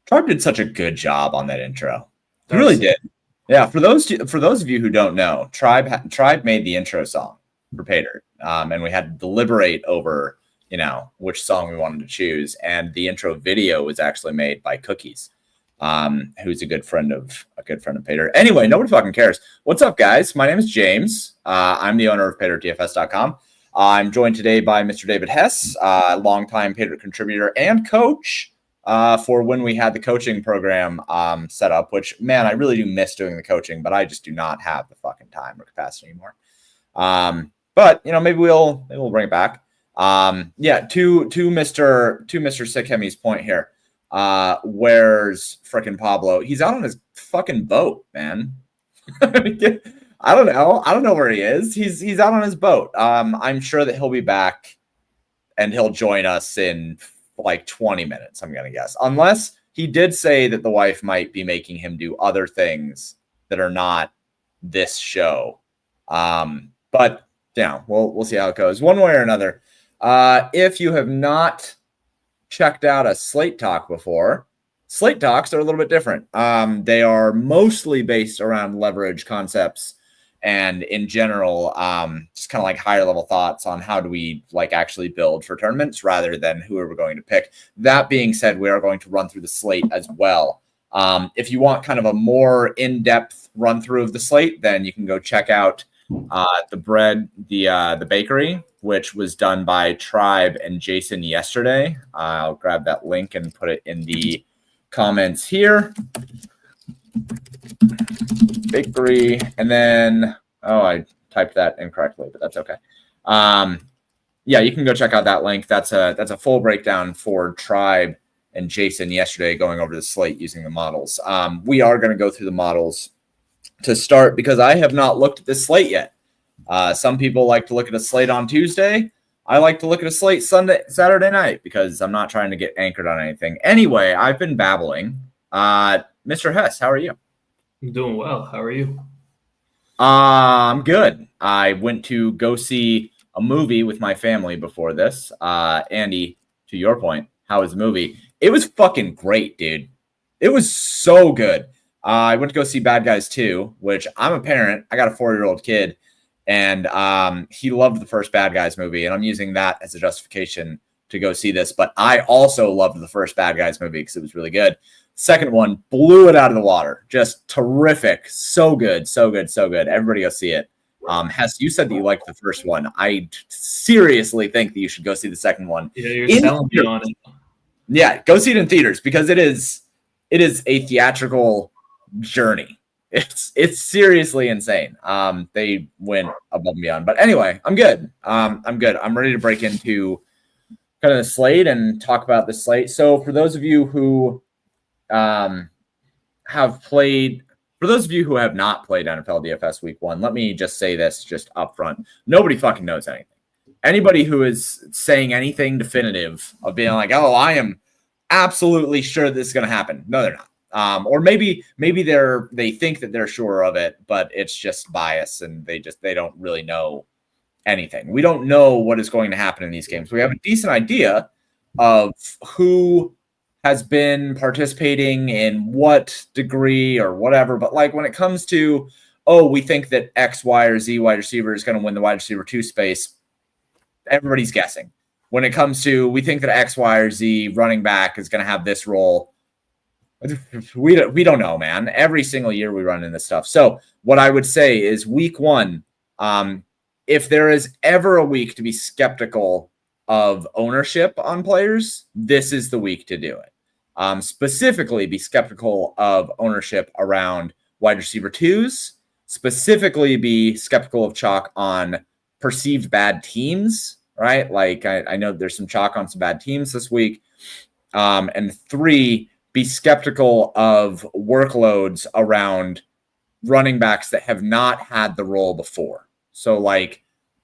Tribe did such a good job on that intro. He really did. Yeah, for those of you who don't know, Tribe made the intro song for Pater, and we had to deliberate over which song we wanted to choose. And the intro video was actually made by Cookies, who's a good friend of Pater. Anyway, nobody fucking cares. What's up, guys? My name is James. I'm the owner of PaterDFS.com. I'm joined today by Mr. David Hess, longtime Pater contributor and coach. For when we had the coaching program set up, which, man, I really do miss doing the coaching, but I just do not have the fucking time or capacity anymore. But maybe we'll bring it back. To Mr. Sikhemi's point here. Where's frickin' Pablo? He's out on his fucking boat, man. I don't know where he is. He's out on his boat. I'm sure that he'll be back and he'll join us in like 20 minutes, I'm going to guess. Unless he did say that the wife might be making him do other things that are not this show. But yeah, we'll see how it goes. One way or another. If you have not checked out a Slate Talk before, Slate Talks are a little bit different. They are mostly based around leverage concepts and in general, just kind of like higher level thoughts on how do we actually build for tournaments rather than who are we going to pick. That being said, we are going to run through the slate as well. If you want kind of a more in-depth run through of the slate, then you can go check out the bakery, which was done by Tribe and Jason yesterday. I'll grab that link and put it in the comments here. Bakery, and then I typed that incorrectly, but that's okay. You can go check out that link. That's a full breakdown for Tribe and Jason yesterday, going over the slate using the models. We are going to go through the models to start because I have not looked at this slate yet. Some people like to look at a slate on Tuesday. I like to look at a slate Saturday night because I'm not trying to get anchored on anything. Anyway, I've been babbling. Mr. Hess, how are you? I'm doing well. How are you? I'm good. I went to go see a movie with my family before this. Andy, to your point, how was the movie? It was fucking great, dude. It was so good. I went to go see Bad Guys 2, which I'm a parent. I got a 4-year-old kid, and he loved the first Bad Guys movie, and I'm using that as a justification to go see this. But I also loved the first Bad Guys movie because it was really good. Second one blew it out of the water. Just terrific. So good. Everybody go see it. Hess, you said that you liked the first one. I seriously think that you should go see the second one. Yeah, you're selling me on it. Yeah, go see it in theaters because it is a theatrical journey. It's seriously insane. They went above and beyond. But anyway, I'm good. I'm good. I'm ready to break into kind of the slate and talk about the slate. So for those of you who have not played NFL DFS week 1, let me just say this just up front. Nobody fucking knows anything. Anybody who is saying anything definitive of being like, oh, I am absolutely sure this is going to happen. No, they're not. Or maybe they think that they're sure of it, but it's just bias and they don't really know anything. We don't know what is going to happen in these games. We have a decent idea of who has been participating in what degree or whatever. But when it comes to, we think that X, Y, or Z wide receiver is going to win the wide receiver 2 space, everybody's guessing. When it comes to, we think that X, Y, or Z running back is going to have this role, we don't know, man. Every single year we run into this stuff. So what I would say is week 1, if there is ever a week to be skeptical of ownership on players, this is the week to do it. Specifically be skeptical of ownership around wide receiver 2s, specifically be skeptical of chalk on perceived bad teams, right? I know there's some chalk on some bad teams this week. And 3, be skeptical of workloads around running backs that have not had the role before. So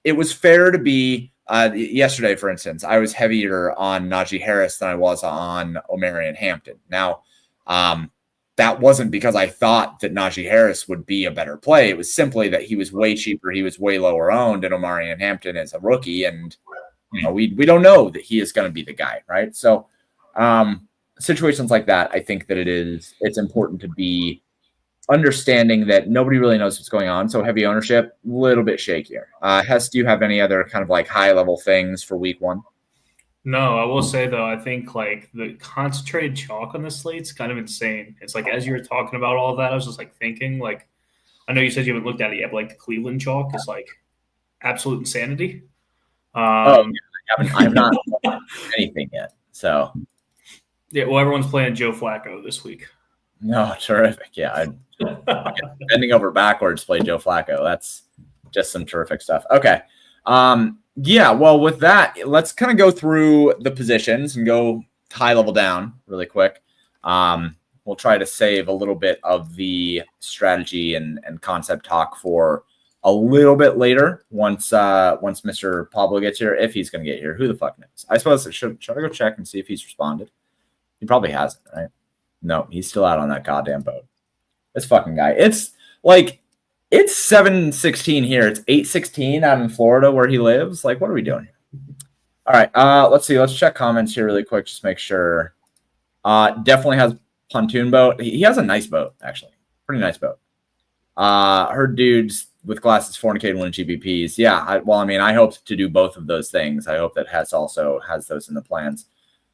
it was fair to be yesterday, for instance, I was heavier on Najee Harris than I was on Omarion Hampton. Now, that wasn't because I thought that Najee Harris would be a better play. It was simply that he was way cheaper. He was way lower owned, and Omarion Hampton is a rookie. And, we don't know that he is going to be the guy, right? So situations like that, I think that it's important to be understanding that nobody really knows what's going on. So heavy ownership, a little bit shakier. Hess, do you have any other kind of like high level things for week one? No, I will say though, I think like the concentrated chalk on the slate's kind of insane. It's like as you were talking about all of that, I was just like thinking, like, I know you said you haven't looked at it yet, but like the Cleveland chalk is like absolute insanity. Oh, yeah, I have not done anything yet. So Yeah, well, everyone's playing Joe Flacco this week. no, terrific. Yeah, bending over backwards, play Joe Flacco. That's just some terrific stuff. Okay. Yeah, well, with that, let's kind of go through the positions and go high level down really quick. We'll try to save a little bit of the strategy and concept talk for a little bit later once Mr. Pablo gets here, if he's going to get here. Who the fuck knows? I suppose should I go check and see if he's responded? He probably hasn't, right? No, he's still out on that goddamn boat. This fucking guy. It's like it's 7:16 here. It's 8:16 out in Florida where he lives. Like, what are we doing here? All right. Let's see. Let's check comments here really quick. Just make sure. Definitely has pontoon boat. He has a nice boat, actually. Pretty nice boat. Heard dudes with glasses fornicate winning GBPs. Yeah. I hope to do both of those things. I hope that Hess also has those in the plans.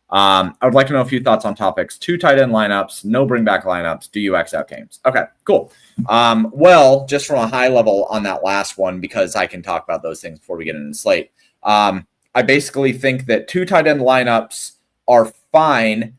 I would like to know a few thoughts on topics. 2 tight end lineups, no bring back lineups. Do you X out games? Okay, cool. Well, just from a high level on that last one, because I can talk about those things before we get into the slate. I basically think that 2 tight end lineups are fine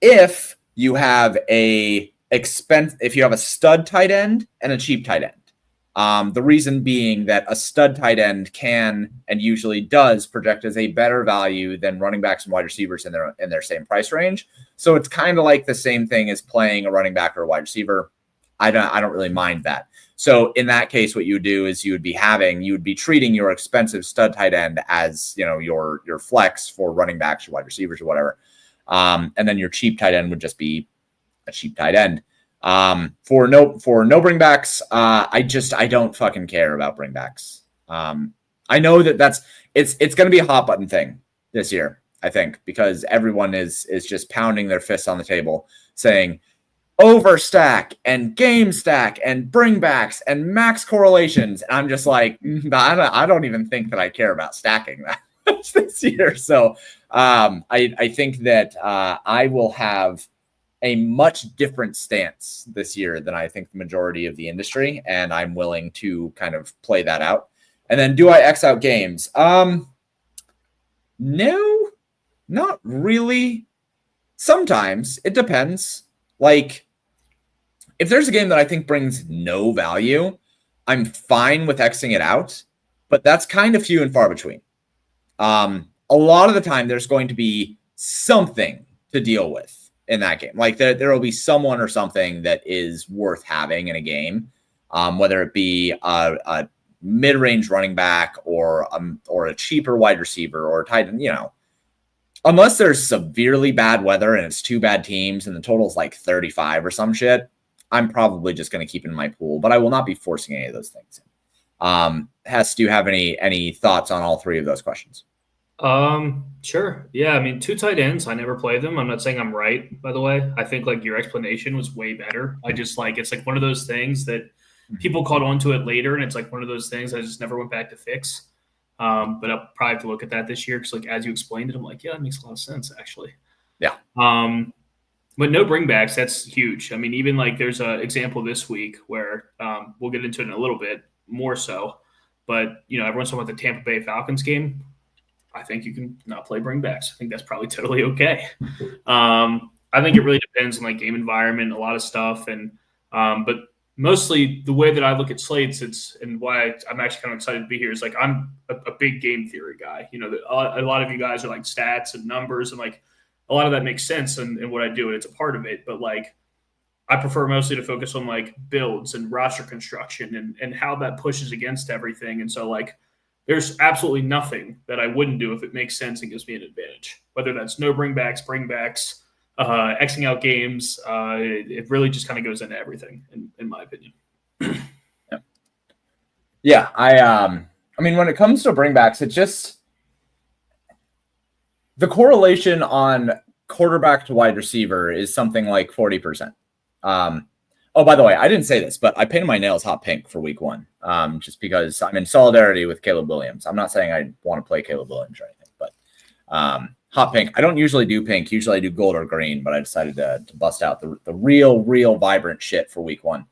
if you have if you have a stud tight end and a cheap tight end. The reason being that a stud tight end can and usually does project as a better value than running backs and wide receivers in their same price range. So it's kind of like the same thing as playing a running back or a wide receiver. I don't really mind that. So in that case, what you would do is you would be treating your expensive stud tight end as, your flex for running backs or wide receivers or whatever. And then your cheap tight end would just be a cheap tight end. For no bringbacks, I don't fucking care about bringbacks. I know that it's going to be a hot button thing this year, I think, because everyone is just pounding their fists on the table saying overstack and game stack and bringbacks and max correlations. And I'm just like, I don't even think that I care about stacking that this year. So, I think that, I will have a much different stance this year than I think the majority of the industry, and I'm willing to kind of play that out. And then do I X out games? No, not really. Sometimes it depends. Like if there's a game that I think brings no value, I'm fine with Xing it out, but that's kind of few and far between. A lot of the time there's going to be something to deal with in that game. Like there will be someone or something that is worth having in a game, whether it be a mid-range running back or a cheaper wide receiver or a tight end, unless there's severely bad weather and it's 2 bad teams and the total is like 35 or some shit, I'm probably just going to keep it in my pool, but I will not be forcing any of those things. Hess, do you have any thoughts on all 3 of those questions? Sure. Yeah, I mean, 2 tight ends, I never play them. I'm not saying I'm right, by the way. I think like your explanation was way better. I just like it's like one of those things that people caught on to it later, and it's like one of those things I just never went back to fix. But I'll probably have to look at that this year because like as you explained it, I'm like, yeah, that makes a lot of sense actually. Yeah. But no bringbacks, that's huge. I mean, even like there's an example this week where we'll get into it in a little bit more so, but everyone's talking about the Tampa Bay Falcons game. I think you can not play bringbacks. I think that's probably totally okay. I think it really depends on like game environment, a lot of stuff, and but mostly the way that I look at slates, and why I'm actually kind of excited to be here is like I'm a big game theory guy. A lot of you guys are like stats and numbers, and like a lot of that makes sense in what I do, and it's a part of it. But like I prefer mostly to focus on like builds and roster construction and how that pushes against everything. And so like there's absolutely nothing that I wouldn't do if it makes sense and gives me an advantage, whether that's no bringbacks, Xing out games. It really just kind of goes into everything, in my opinion. Yeah. I mean, when it comes to bringbacks, it just the correlation on quarterback to wide receiver is something like 40%. Oh, by the way, I didn't say this, but I painted my nails hot pink for week 1, just because I'm in solidarity with Caleb Williams. I'm not saying I want to play Caleb Williams or anything, but hot pink. I don't usually do pink. Usually I do gold or green, but I decided to bust out the real vibrant shit for week 1.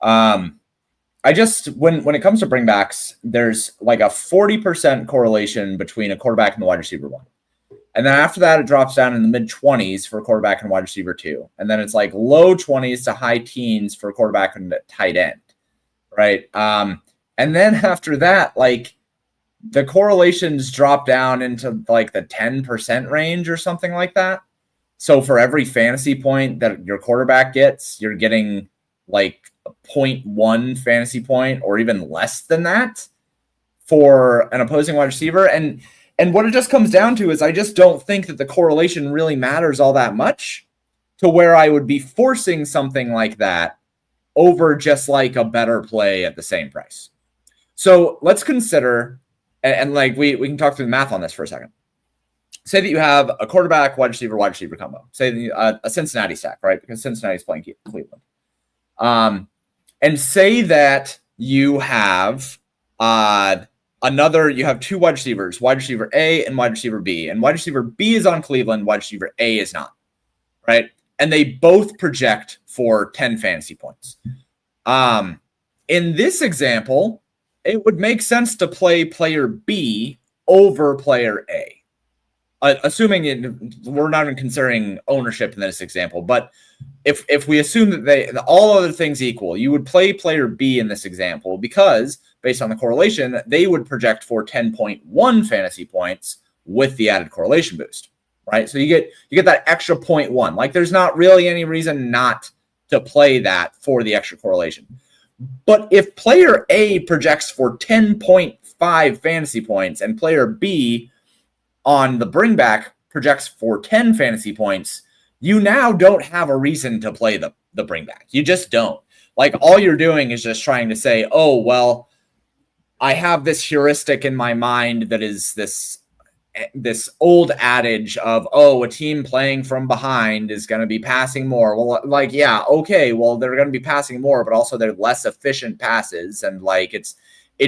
I just, when it comes to bringbacks, there's like a 40% correlation between a quarterback and the wide receiver 1. And then after that, it drops down in the mid-20s for quarterback and wide receiver 2. And then it's like low 20s to high teens for quarterback and tight end, right? And then after that, like the correlations drop down into like the 10% range or something like that. So for every fantasy point that your quarterback gets, you're getting like a 0.1 fantasy point or even less than that for an opposing wide receiver. And what it just comes down to is I just don't think that the correlation really matters all that much to where I would be forcing something like that over just like a better play at the same price. So let's consider, and like we can talk through the math on this for a second. Say that you have a quarterback, wide receiver combo. Say a Cincinnati stack, right? Because Cincinnati's playing Cleveland. And say that you have you have 2 wide receivers, wide receiver A and wide receiver B. And wide receiver B is on Cleveland, wide receiver A is not, right? And they both project for 10 fantasy points. In this example, it would make sense to play player B over player A. Assuming we're not even considering ownership in this example, but if we assume that all other things equal, you would play player B in this example because based on the correlation, they would project for 10.1 fantasy points with the added correlation boost, right? So you get that extra 0.1. Like there's not really any reason not to play that for the extra correlation. But if player A projects for 10.5 fantasy points and player B on the bringback projects for 10 fantasy points, you now don't have a reason to play the bringback. You just don't. Like all you're doing is just trying to say, oh, well, I have this heuristic in my mind that is this old adage of, oh, a team playing from behind is going to be passing more. Well, like, yeah, okay, well, they're going to be passing more, but also they're less efficient passes. And like, it's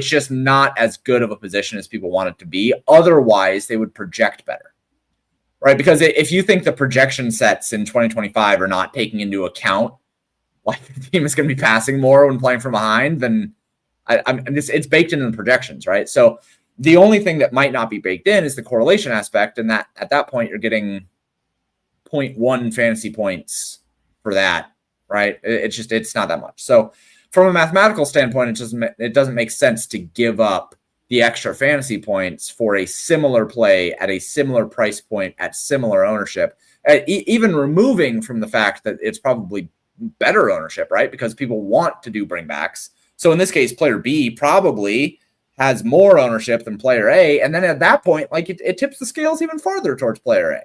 just not as good of a position as people want it to be. Otherwise, they would project better, right? Because if you think the projection sets in 2025 are not taking into account like the team is going to be passing more when playing from behind, then it's baked into the projections, right? So the only thing that might not be baked in is the correlation aspect, and that at that point you're getting 0.1 fantasy points for that, right? It's not that much. So from a mathematical standpoint, it doesn't make sense to give up the extra fantasy points for a similar play at a similar price point at similar ownership, even removing from the fact that it's probably better ownership, right? Because people want to do bringbacks. So in this case, player B probably has more ownership than player A. And then at that point, like it tips the scales even farther towards player A.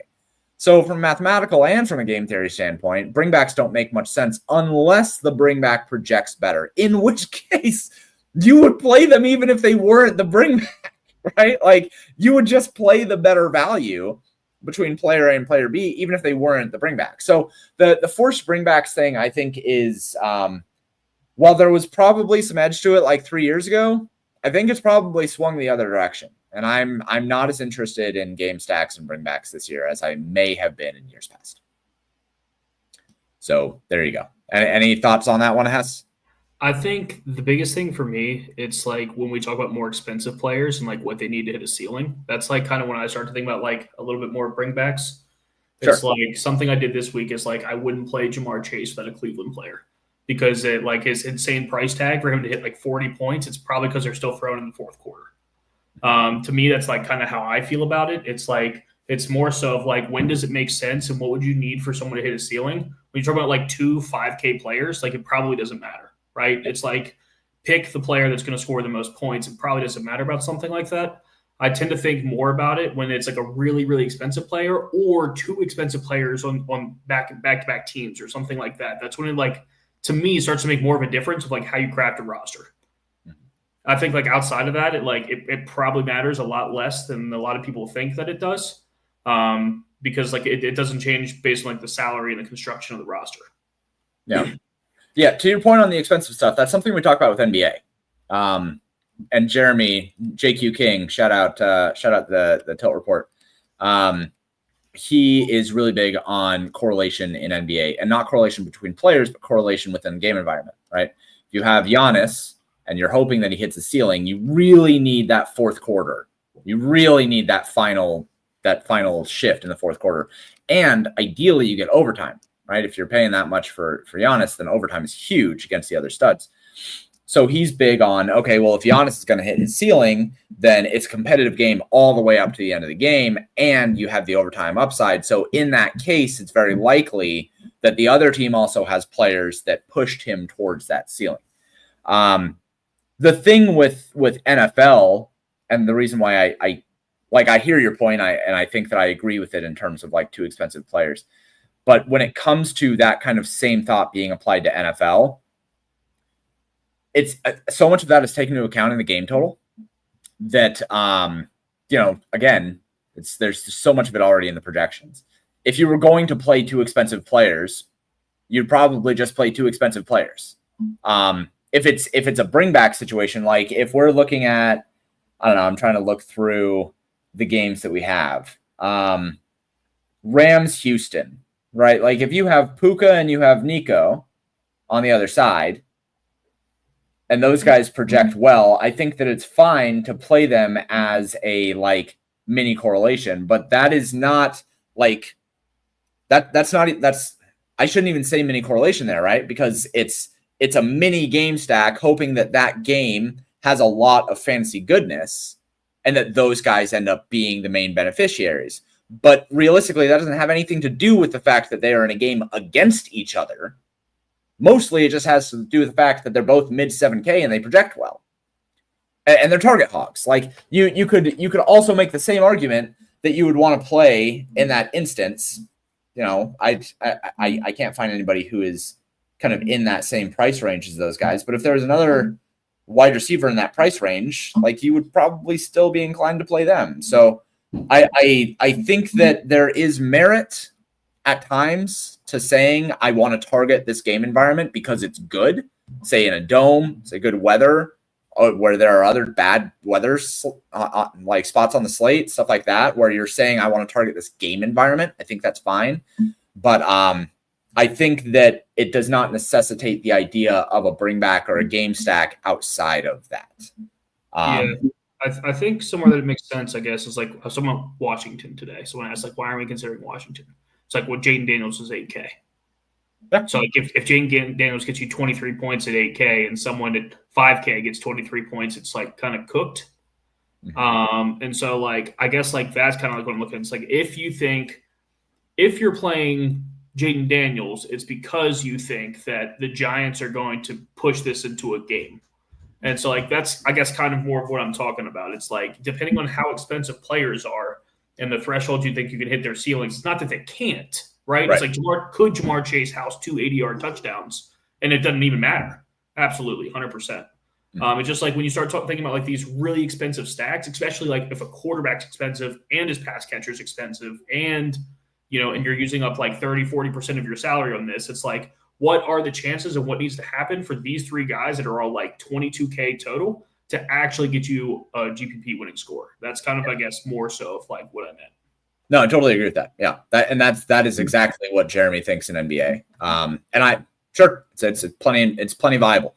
So from a mathematical and from a game theory standpoint, bringbacks don't make much sense unless the bringback projects better, in which case you would play them even if they weren't the bringback, right? Like you would just play the better value between player A and player B, even if they weren't the bringback. So the forced bringbacks thing, I think, is while there was probably some edge to it like 3 years ago, I think it's probably swung the other direction. And I'm not as interested in game stacks and bringbacks this year as I may have been in years past. So there you go. Any thoughts on that one, Hess? I think the biggest thing for me, it's like when we talk about more expensive players and like what they need to hit a ceiling, that's like kind of when I start to think about like a little bit more bringbacks. It's Sure. like something I did this week is like I wouldn't play Jamar Chase without a Cleveland player because it like his insane price tag for him to hit like 40 points. It's probably because they're still throwing in the fourth quarter. To me, that's like kind of how I feel about it. It's like it's more so of like when does it make sense and what would you need for someone to hit a ceiling? When you talk about like 2 5K players, like it probably doesn't matter, right? It's like pick the player that's going to score the most points. It probably doesn't matter about something like that. I tend to think more about it when it's like a really, really expensive player or 2 expensive players on back-to-back teams or something like that. That's when it like to me starts to make more of a difference of like how you craft a roster. I think like outside of that, it probably matters a lot less than a lot of people think that it does. because like it doesn't change based on like the salary and the construction of the roster. Yeah. Yeah. To your point on the expensive stuff, that's something we talk about with NBA. And Jeremy, JQ King, shout out the Tilt Report. He is really big on correlation in NBA, and not correlation between players, but correlation within the game environment, right? If you have Giannis and you're hoping that he hits the ceiling, you really need that fourth quarter. You really need that final shift in the fourth quarter. And ideally you get overtime, right? If you're paying that much for Giannis, then overtime is huge against the other studs. So he's big on, okay, well, if Giannis is going to hit his ceiling, then it's a competitive game all the way up to the end of the game, and you have the overtime upside. So in that case, it's very likely that the other team also has players that pushed him towards that ceiling. The thing with NFL, and the reason why I hear your point, and I think that I agree with it in terms of like too expensive players. But when it comes to that kind of same thought being applied to NFL, it's so much of that is taken into account in the game total that, again, there's so much of it already in the projections. If you were going to play two expensive players, you'd probably just play two expensive players. If it's a bring back situation, like if we're looking at, I don't know, I'm trying to look through the games that we have. Rams, Houston, right? Like if you have Puka and you have Nico on the other side, and those guys project well, I think that it's fine to play them as a like mini correlation, but that is not like that's I shouldn't even say mini correlation there, right? Because it's a mini game stack hoping that game has a lot of fantasy goodness and that those guys end up being the main beneficiaries. But realistically, that doesn't have anything to do with the fact that they are in a game against each other. Mostly it just has to do with the fact that they're both mid 7K and they project well. And they're target hogs. Like you could also make the same argument that you would want to play in that instance. I can't find anybody who is kind of in that same price range as those guys. But if there was another wide receiver in that price range, like you would probably still be inclined to play them. So I think that there is merit at times to saying I want to target this game environment because it's good, say in a dome, say good weather, or where there are other bad weather like spots on the slate, stuff like that, where you're saying I want to target this game environment. I think that's fine. But I think that it does not necessitate the idea of a bring back or a game stack outside of that. I think somewhere that it makes sense, I guess, is like someone Washington today. Someone asked, like, why aren't we considering Washington? It's like, well, Jaden Daniels is 8K. Yeah. So like if Jaden Daniels gets you 23 points at 8K and someone at 5K gets 23 points, it's like kind of cooked. Mm-hmm. And so like I guess like that's kind of like what I'm looking at. It's like if you're playing Jaden Daniels, it's because you think that the Giants are going to push this into a game. And so like that's I guess kind of more of what I'm talking about. It's like depending on how expensive players are and the threshold you think you can hit their ceilings, it's not that they can't. Right? It's like Jamar Chase house 2 80-yard touchdowns, and it doesn't even matter. Absolutely, 100%. Mm-hmm. It's just like when you start thinking about like these really expensive stacks, especially like if a quarterback's expensive and his pass catcher's expensive, and and you're using up like 30-40% of your salary on this, it's like what are the chances and what needs to happen for these three guys that are all like 22K total to actually get you a GPP winning score? That's kind of I guess more so of like what I meant. No, I totally agree with that. Yeah, that is exactly what Jeremy thinks in NBA. And it's plenty viable.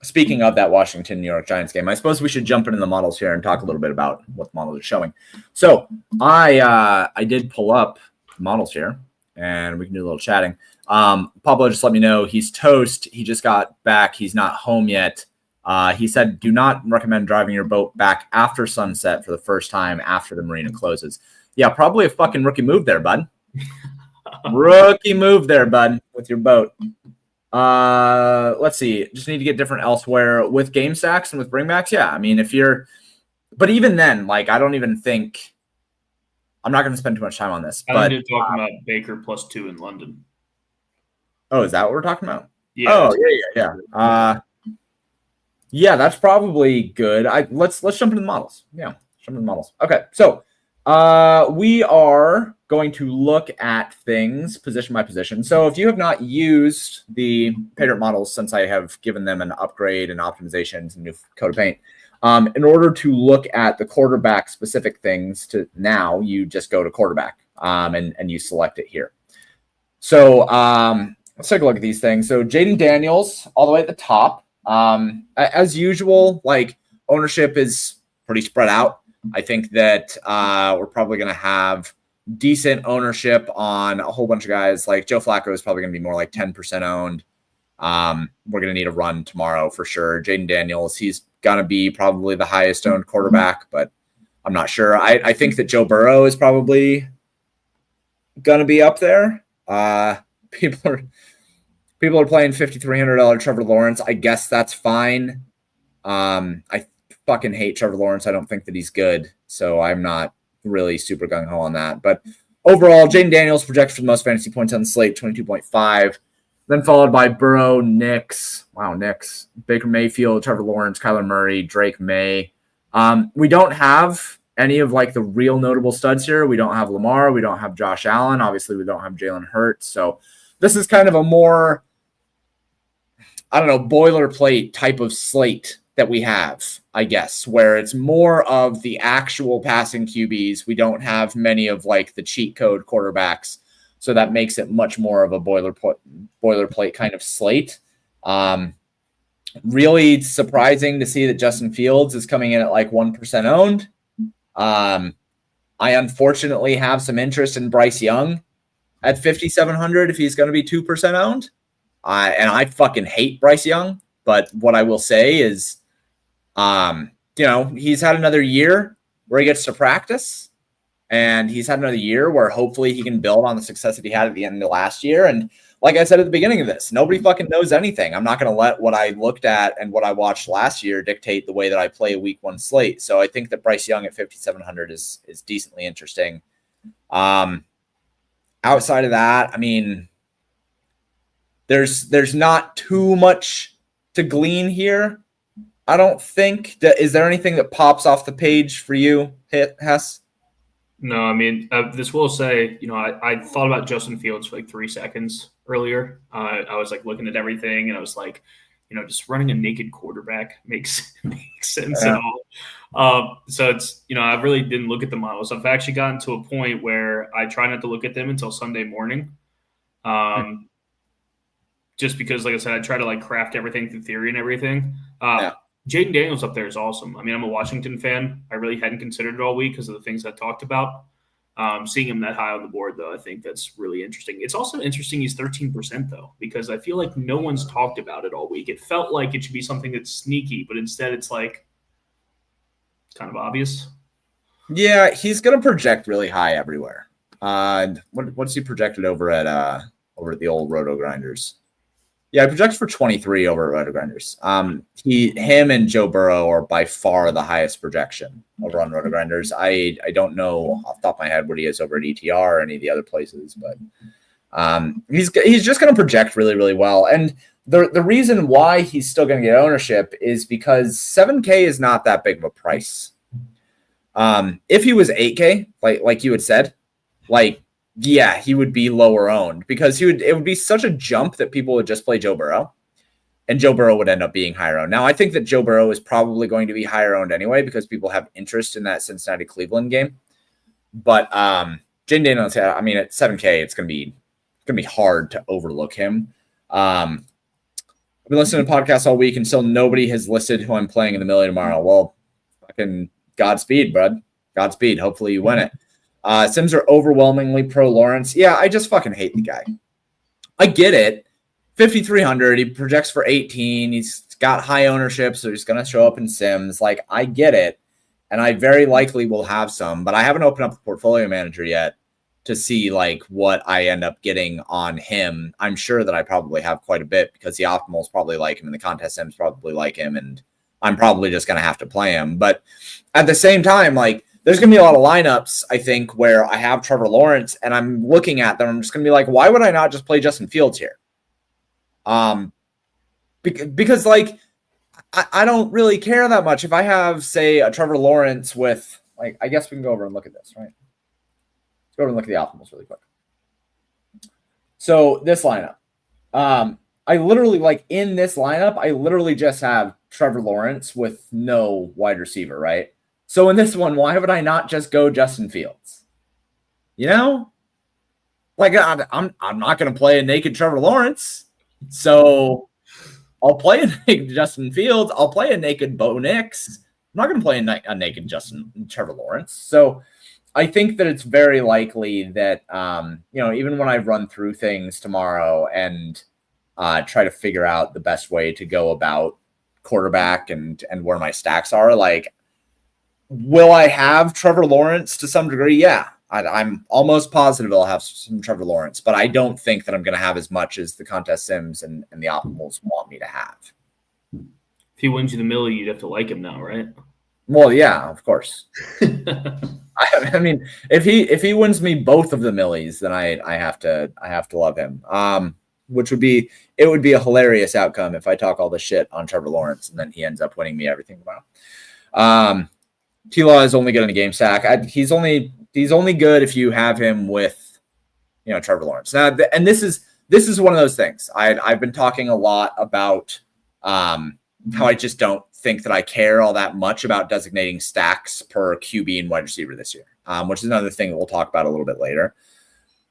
Speaking of that Washington New York Giants game, I suppose we should jump into the models here and talk a little bit about what the models are showing. So I did pull up models here, and we can do a little chatting. Pablo just let me know he's toast. He just got back. He's not home yet. He said, do not recommend driving your boat back after sunset for the first time after the marina closes. Yeah, probably a fucking rookie move there, bud. Rookie move there, bud, with your boat. Let's see. Just need to get different elsewhere with game stacks and with bringbacks. Yeah, I mean, but even then, like, I don't even think I'm not going to spend too much time on this. I did talk about Baker +2 in London. Oh, is that what we're talking about? Yeah. Oh, yeah. Yeah, that's probably good. Let's jump into the models. Yeah, jump into the models. Okay, so We are going to look at things position by position. So if you have not used the PayDirt models since I have given them an upgrade and optimizations and new coat of paint, in order to look at the quarterback specific things to now, you just go to quarterback and you select it here. So let's take a look at these things. So Jaden Daniels all the way at the top. As usual, like ownership is pretty spread out. I think that we're probably going to have decent ownership on a whole bunch of guys. Like Joe Flacco is probably going to be more like 10% owned. We're going to need a run tomorrow for sure. Jaden Daniels, he's going to be probably the highest owned quarterback, but I'm not sure. I think that Joe Burrow is probably going to be up there. People are playing $5,300 Trevor Lawrence. I guess that's fine. I fucking hate Trevor Lawrence. I don't think that he's good, so I'm not really super gung-ho on that. But overall, Jaden Daniels projected for the most fantasy points on the slate, 22.5. Then followed by Burrow, Nix, Baker Mayfield, Trevor Lawrence, Kyler Murray, Drake May. We don't have any of like the real notable studs here. We don't have Lamar. We don't have Josh Allen. Obviously, we don't have Jalen Hurts. So this is kind of a more, boilerplate type of slate that we have, I guess, where it's more of the actual passing QBs. We don't have many of like the cheat code quarterbacks. So that makes it much more of a boilerplate kind of slate. Really surprising to see that Justin Fields is coming in at like 1% owned. I unfortunately have some interest in Bryce Young at 5,700 if he's going to be 2% owned. And I fucking hate Bryce Young, but what I will say is, he's had another year where he gets to practice, and he's had another year where hopefully he can build on the success that he had at the end of last year. And like I said at the beginning of this, nobody fucking knows anything. I'm not going to let what I looked at and what I watched last year dictate the way that I play a week one slate. So I think that Bryce Young at 5,700 is decently interesting. Outside of that, I mean, there's not too much to glean here. I don't think is there anything that pops off the page for you, Hess? No, I mean, this will say, I thought about Justin Fields for like 3 seconds earlier. I was like looking at everything, and I was like, just running a naked quarterback makes sense at all. So it's, I really didn't look at the models. I've actually gotten to a point where I try not to look at them until Sunday morning. Just because, like I said, I try to like craft everything through theory and everything. Jaden Daniels up there is awesome. I mean, I'm a Washington fan. I really hadn't considered it all week because of the things I talked about. Seeing him that high on the board, though, I think that's really interesting. It's also interesting he's 13%, though, because I feel like no one's talked about it all week. It felt like it should be something that's sneaky, but instead it's like kind of obvious. Yeah, he's going to project really high everywhere. What's he projected over at the old Roto Grinders? Yeah, I project for 23 over at Roto Grinders. Him and Joe Burrow are by far the highest projection over on Roto Grinders. I don't know off the top of my head what he is over at ETR or any of the other places, but he's just going to project really, really well. And the reason why he's still going to get ownership is because 7K is not that big of a price. If he was 8K, like you had said, yeah, he would be lower owned because it would be such a jump that people would just play Joe Burrow, and Joe Burrow would end up being higher owned. Now, I think that Joe Burrow is probably going to be higher owned anyway because people have interest in that Cincinnati Cleveland game. But Jaden Daniels, I mean, at 7K, it's gonna be hard to overlook him. I've been listening to podcasts all week and still nobody has listed who I'm playing in the Million tomorrow. Well, fucking Godspeed, bud. Godspeed. Hopefully you win it. Sims are overwhelmingly pro Lawrence. Yeah, I just fucking hate the guy. I get it. 5,300. He projects for 18. He's got high ownership, so he's going to show up in Sims. Like, I get it. And I very likely will have some, but I haven't opened up the portfolio manager yet to see like what I end up getting on him. I'm sure that I probably have quite a bit because the optimals probably like him and the contest Sims probably like him. And I'm probably just going to have to play him. But at the same time, like, there's going to be a lot of lineups, I think, where I have Trevor Lawrence and I'm looking at them. I'm just going to be like, why would I not just play Justin Fields here? Because like, I don't really care that much. If I have, say, a Trevor Lawrence with like, I guess we can go over and look at this, right? Let's go over and look at the optimals really quick. So this lineup, I literally, like, in this lineup, I literally just have Trevor Lawrence with no wide receiver, right? So in this one, why would I not just go Justin Fields? You know, like, I'm not going to play a naked Trevor Lawrence, so I'll play a naked Justin Fields. I'll play a naked Bo Nix. I'm not going to play a naked Trevor Lawrence. So I think that it's very likely that, even when I run through things tomorrow and try to figure out the best way to go about quarterback and where my stacks are, like, will I have Trevor Lawrence to some degree? Yeah, I'm almost positive I'll have some Trevor Lawrence, but I don't think that I'm going to have as much as the contest sims and the optimals want me to have. If he wins you the millie, you'd have to like him now, right? Well, yeah, of course. I mean, if he wins me both of the millies, then I have to love him. Which would be a hilarious outcome if I talk all this shit on Trevor Lawrence and then he ends up winning me everything tomorrow. T-Law is only good in a game stack. He's only good if you have him with, Trevor Lawrence. Now, and this is one of those things. I've been talking a lot about how I just don't think that I care all that much about designating stacks per QB and wide receiver this year, which is another thing that we'll talk about a little bit later.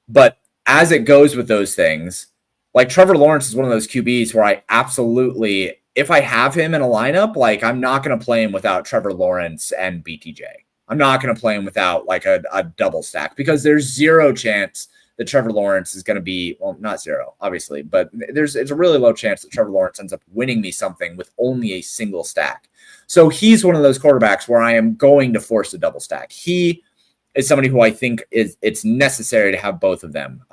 But as it goes with those things, like, Trevor Lawrence is one of those QBs where I absolutely, if I have him in a lineup, like, I'm not going to play him without Trevor Lawrence and BTJ. I'm not going to play him without, like, a double stack, because there's zero chance that Trevor Lawrence is going to be, well, not zero, obviously, but it's a really low chance that Trevor Lawrence ends up winning me something with only a single stack. So he's one of those quarterbacks where I am going to force a double stack. He is somebody who I think it's necessary to have both of them.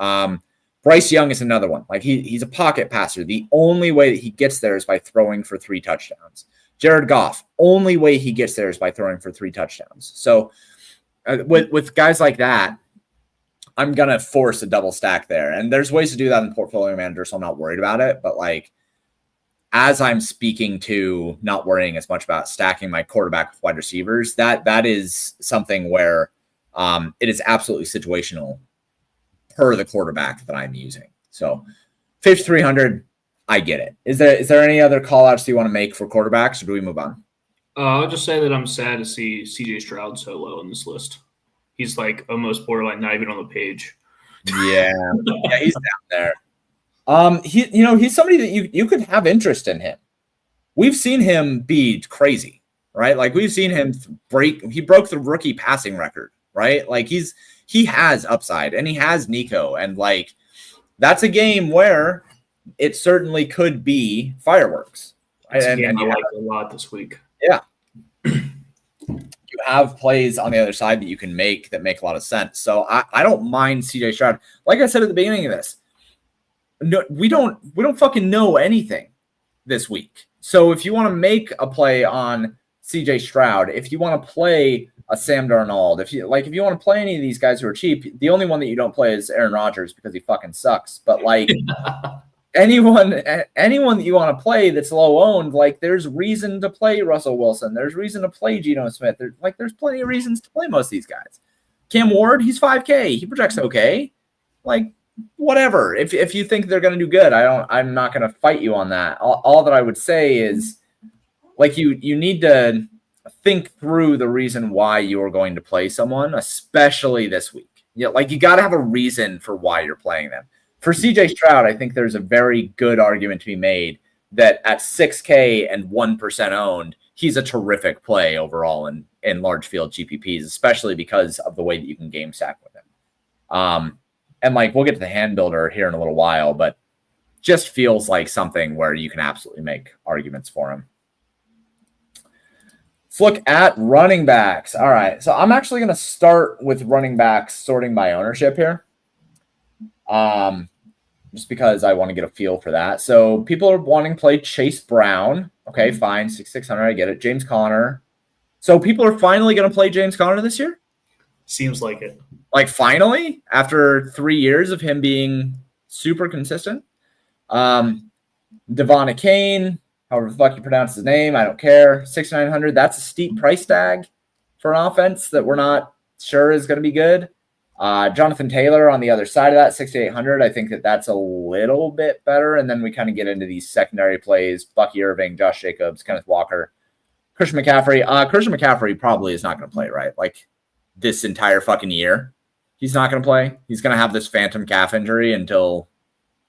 Bryce Young is another one. Like, he's a pocket passer. The only way that he gets there is by throwing for 3 touchdowns. Jared Goff, only way he gets there is by throwing for 3 touchdowns. So with guys like that, I'm going to force a double stack there. And there's ways to do that in Portfolio Manager, so I'm not worried about it. But, like, as I'm speaking to not worrying as much about stacking my quarterback with wide receivers, that is something where it is absolutely situational per the quarterback that I'm using. So 5,300, I get it. Is there any other call outs you want to make for quarterbacks, or do we move on? I'll just say that I'm sad to see CJ Stroud so low on this list. He's, like, almost borderline not even on the page. Yeah, he's down there. He's somebody that you could have interest in him. We've seen him be crazy, right? Like, we've seen him he broke the rookie passing record, right? Like, he has upside, and he has Nico, and, like, that's a game where it certainly could be fireworks. That's a game I like a lot this week. Yeah. You have plays on the other side that you can make that make a lot of sense. So I don't mind CJ Stroud. Like I said at the beginning of this, no, we don't fucking know anything this week. So if you want to make a play on CJ Stroud, if you want to play a Sam Darnold, if you want to play any of these guys who are cheap, the only one that you don't play is Aaron Rodgers because he fucking sucks. But, like, anyone that you want to play that's low owned, like, there's reason to play Russell Wilson. There's reason to play Geno Smith. There's plenty of reasons to play most of these guys. Cam Ward, he's 5K. He projects okay. Like, whatever. If you think they're going to do good, I'm not going to fight you on that. All that I would say is, like, you need to think through the reason why you're going to play someone, especially this week. Yeah, like, you got to have a reason for why you're playing them. For CJ Stroud, I think there's a very good argument to be made that at 6K and 1% owned, he's a terrific play overall in large field GPPs, especially because of the way that you can game stack with him. And, like, we'll get to the hand builder here in a little while, but just feels like something where you can absolutely make arguments for him. Let's look at running backs. All right, so I'm actually going to start with running backs sorting by ownership here. Just because I want to get a feel for that. So people are wanting to play Chase Brown. Okay, fine. 6,600. I get it. James Conner. So people are finally going to play James Conner this year? Seems like it. Like, finally, after 3 years of him being super consistent. Devon Kane, however the fuck you pronounce his name, I don't care. 6,900. That's a steep price tag. for an offense that we're not sure is going to be good. Jonathan Taylor on the other side of that, 6,800. I think that's a little bit better. And then we kind of get into these secondary plays: Bucky Irving, Josh Jacobs, Kenneth Walker, Christian McCaffrey. Christian McCaffrey probably is not going to play, right? Like this entire fucking year, he's not going to play. He's going to have this phantom calf injury until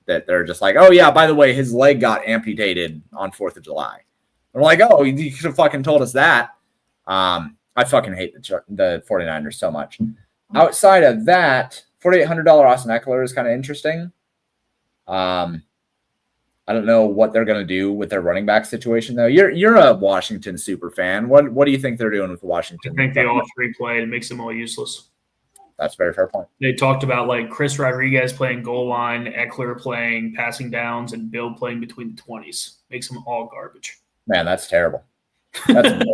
that they're just like, oh yeah, by the way, his leg got amputated on 4th of July. We're like, oh, you could have fucking told us that. I fucking hate the 49ers so much. Outside of that, $4,800 Austin Eckler is kind of interesting. I don't know what they're going to do with their running back situation, though. You're a Washington super fan. What do you think they're doing with Washington? I think they all three play. It makes them all useless. That's a very fair point. They talked about like Chris Rodriguez playing goal line, Eckler playing passing downs, and Bill playing between the 20s. Makes them all garbage. Man, that's terrible. That's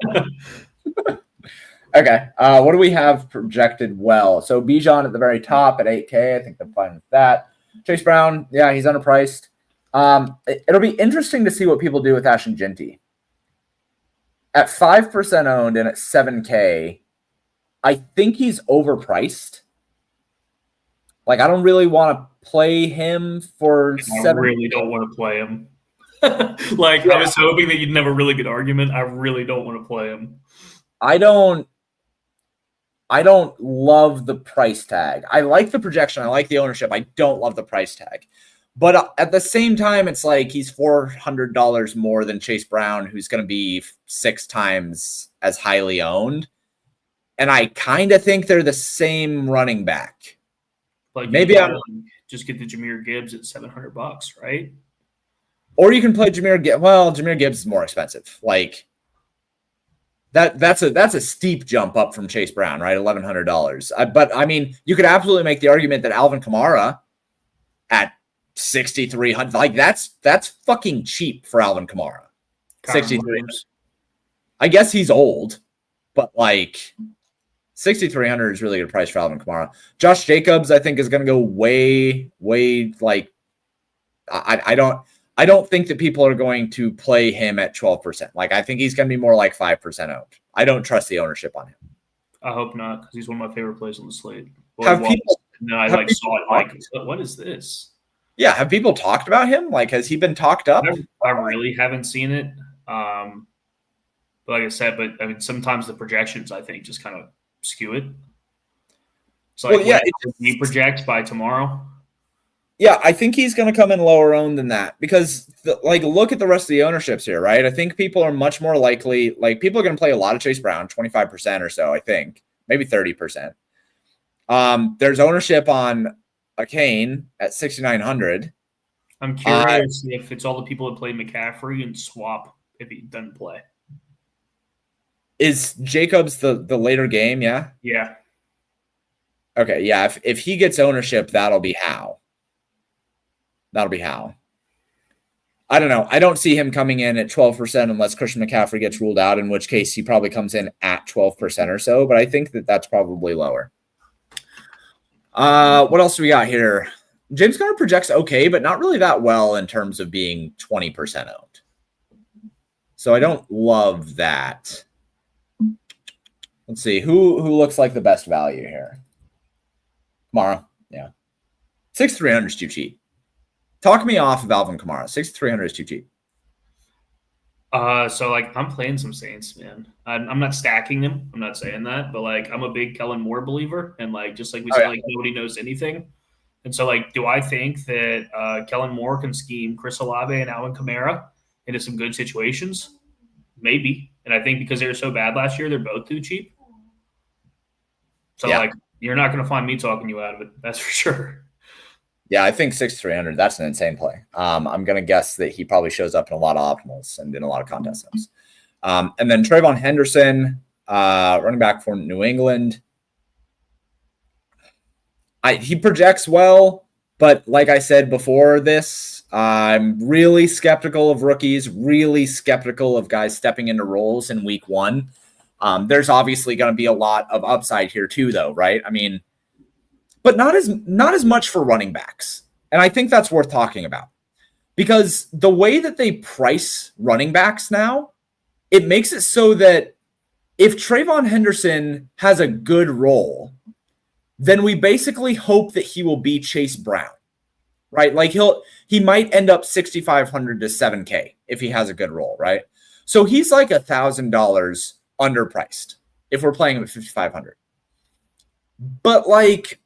Okay. What do we have projected well? So Bijan at the very top at 8K. I think I'm fine with that. Chase Brown, yeah, he's underpriced. It'll be interesting to see what people do with Ashton Jinty. At 5% owned and at 7K, I think he's overpriced. Like, I don't really want to play him for 7K. I really don't want to play him. I was hoping that you'd have a really good argument. I really don't want to play him. I don't love the price tag. I like the projection. I like the ownership. I don't love the price tag. But at the same time, it's like he's $400 more than Chase Brown, who's going to be 6 times as highly owned. And I kind of think they're the same running back. Like maybe I just get the Jahmyr Gibbs at $700, right? Or you can play Jahmyr Gibbs. Well, Jahmyr Gibbs is more expensive. Like that's a steep jump up from Chase Brown, right? $1,100. But I mean, you could absolutely make the argument that Alvin Kamara at 6,300, like that's fucking cheap for Alvin Kamara. 6,300. I guess he's old, but like 6,300 is really good price for Alvin Kamara. Josh Jacobs, I think, is going to go way like I don't think that people are going to play him at 12%. Like, I think he's going to be more like 5% owned. I don't trust the ownership on him. I hope not, because he's one of my favorite plays on the slate. Well, I saw it like, what is this? Yeah, have people talked about him? Like, has he been talked up? I really haven't seen it. But like I said, I mean, sometimes the projections, I think, just kind of skew it. So, he projects by tomorrow. Yeah, I think he's going to come in lower owned than that because, look at the rest of the ownerships here, right? I think people are much more likely, people are going to play a lot of Chase Brown, 25% or so, I think, maybe 30%. There's ownership on a Kane at 6,900. I'm curious if it's all the people that play McCaffrey and swap if he doesn't play. Is Jacobs the later game? Yeah. Yeah. Okay. Yeah. If he gets ownership, that'll be how. I don't know. I don't see him coming in at 12% unless Christian McCaffrey gets ruled out, in which case he probably comes in at 12% or so. But I think that's probably lower. What else do we got here? James Conner projects okay, but not really that well in terms of being 20% owned. So I don't love that. Let's see who looks like the best value here. Kamara, yeah, 6,300 is too cheap. Talk me off of Alvin Kamara. 6,300 is too cheap. So I'm playing some Saints, man. I'm not stacking them. I'm not saying that, but I'm a big Kellen Moore believer, and just like we said, nobody knows anything. And so do I think that Kellen Moore can scheme Chris Olave and Alvin Kamara into some good situations? Maybe. And I think because they were so bad last year, they're both too cheap. So you're not going to find me talking you out of it. That's for sure. Yeah, I think 6,300. That's an insane play. I'm going to guess that he probably shows up in a lot of optimals and in a lot of contest sims. And then Trayvon Henderson, running back for New England. He projects well, but like I said before this, I'm really skeptical of rookies, really skeptical of guys stepping into roles in week 1. There's obviously going to be a lot of upside here too, though, right? I mean, but not as much for running backs. And I think that's worth talking about because the way that they price running backs now, it makes it so that if Trayvon Henderson has a good role, then we basically hope that he will be Chase Brown, right? Like he might end up 6,500 to 7K if he has a good role, right? So he's like $1,000 underpriced if we're playing him at 5,500. But like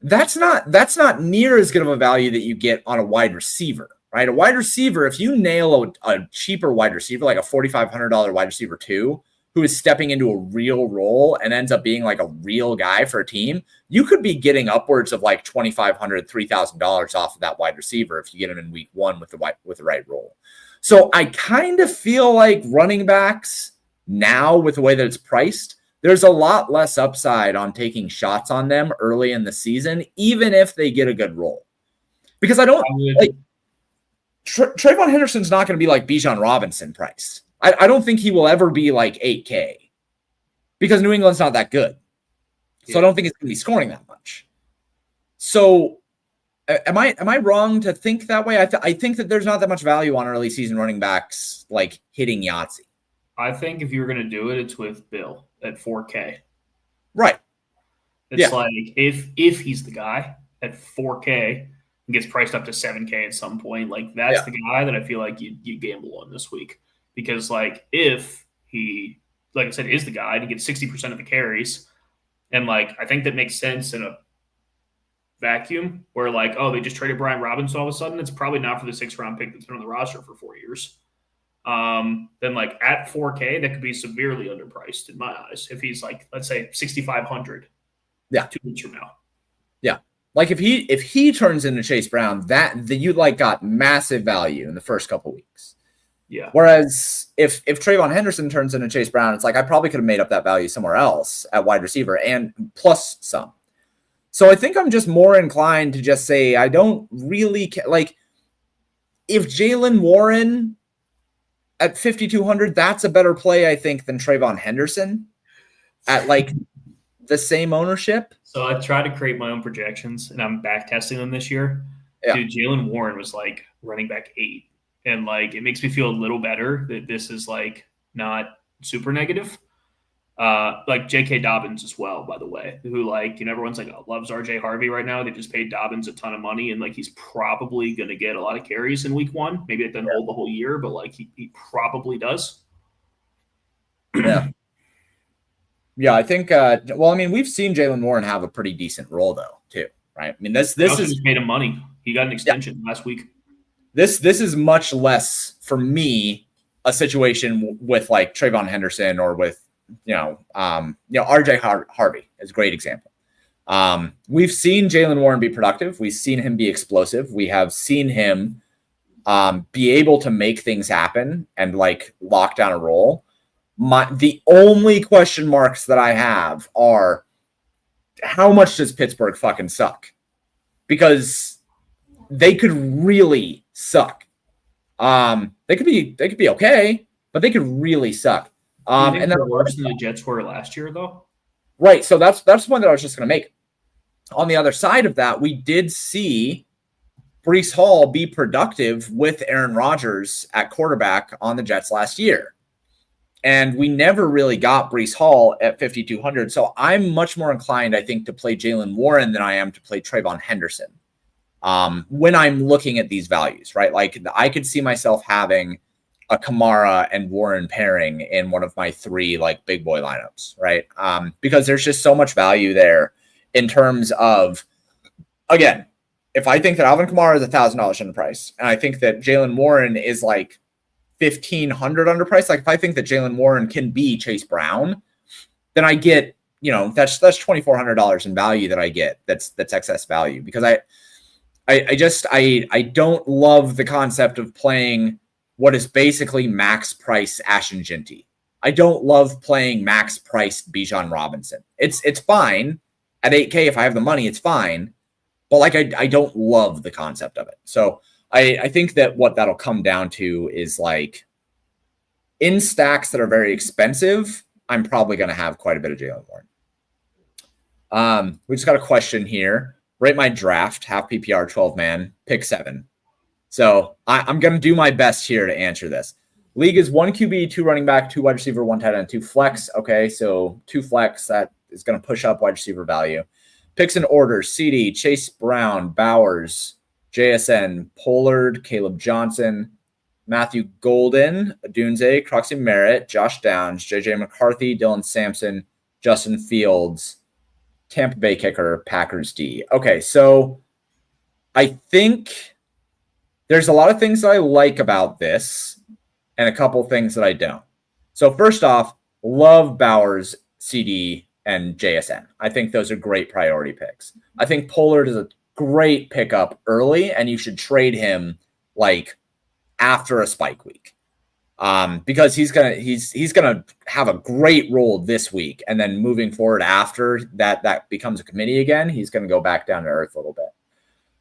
that's not near as good of a value that you get on a wide receiver, right? A wide receiver, if you nail a cheaper wide receiver, like a $4,500 wide receiver too, who is stepping into a real role and ends up being like a real guy for a team, you could be getting upwards of like $2,500, $3,000 off of that wide receiver if you get him in week one with the right role. So I kind of feel like running backs now, with the way that it's priced, there's a lot less upside on taking shots on them early in the season, even if they get a good role. Because I don't like Trayvon Henderson's not going to be like Bijan Robinson priced. I don't think he will ever be like 8K because New England's not that good. So I don't think it's going to be scoring that much. So am I wrong to think that way? I think that there's not that much value on early season running backs like hitting Yahtzee. I think if you're going to do it, it's with Bill at 4K. Right. It's like if he's the guy at 4K and gets priced up to 7K at some point, like that's the guy that I feel like you gamble on this week. Because like if he, like I said, is the guy and he gets 60% of the carries, and like I think that makes sense in a vacuum where like, oh, they just traded Brian Robinson all of a sudden. It's probably not for the 6th round pick that's been on the roster for 4 years. Then like at 4K, that could be severely underpriced in my eyes. If he's like, let's say 6,500, 2 weeks from now. Yeah, like if he turns into Chase Brown, that you like got massive value in the first couple weeks. Yeah. Whereas if Trayvon Henderson turns into Chase Brown, it's like I probably could have made up that value somewhere else at wide receiver and plus some. So I think I'm just more inclined to just say I don't really like if Jaylen Warren at 5,200, that's a better play, I think, than Trayvon Henderson at like the same ownership. So I tried to create my own projections, and I'm back testing them this year. Yeah. Dude, Jaylen Warren was like running back 8. And like it makes me feel a little better that this is like not super negative. Like J.K. Dobbins as well, by the way, who like, everyone's like loves R.J. Harvey right now. They just paid Dobbins a ton of money, and like he's probably going to get a lot of carries in week 1. Maybe it doesn't hold the whole year, but like he probably does. Yeah. Yeah, I think. Well, I mean, we've seen Jaylen Warren have a pretty decent role though, too, right? I mean, this is just made him money. He got an extension last week. This is much less for me a situation with like Trayvon Henderson or with R.J. Harvey is a great example. We've seen Jaylen Warren be productive. We've seen him be explosive. We have seen him be able to make things happen and like lock down a role. The only question marks that I have are how much does Pittsburgh fucking suck? Because they could really suck. They could be okay, but they could really suck. And they're worse than the Jets were last year, though. Right. So that's the one that I was just going to make. On the other side of that, we did see Breece Hall be productive with Aaron Rodgers at quarterback on the Jets last year. And we never really got Breece Hall at 5,200. So I'm much more inclined, I think, to play Jaylen Warren than I am to play Trayvon Henderson. When I'm looking at these values, right? Like I could see myself having a Kamara and Warren pairing in one of my 3 like big boy lineups, right? Because there's just so much value there in terms of, again, if I think that Alvin Kamara is $1,000 underpriced, and I think that Jaylen Warren is like 1,500 underpriced, like if I think that Jaylen Warren can be Chase Brown, then I get, that's $2,400 in value that I get. That's excess value because I don't love the concept of playing what is basically max price Ashton Jinty. I don't love playing max priced Bijan Robinson. It's fine at 8K if I have the money, it's fine. But like I don't love the concept of it. So I think that what that'll come down to is like in stacks that are very expensive, I'm probably going to have quite a bit of Jaylen Warren. We just got a question here. Rate my draft, half PPR, 12 man, pick 7. So I'm going to do my best here to answer this. League is 1 QB, 2 running back, 2 wide receiver, 1 tight end, 2 flex. Okay, so 2 flex, that is going to push up wide receiver value. Picks in order: CD, Chase Brown, Bowers, JSN, Pollard, Caleb Johnson, Matthew Golden, Adunze, Croxy Merritt, Josh Downs, JJ McCarthy, Dylan Sampson, Justin Fields, Tampa Bay kicker, Packers D. Okay, so I think there's a lot of things that I like about this and a couple things that I don't. So first off, love Bowers, CD, and JSN. I think those are great priority picks. I think Pollard is a great pickup early, and you should trade him like after a spike week, because he's gonna have a great role this week, and then moving forward after that becomes a committee again. He's gonna go back down to earth a little bit.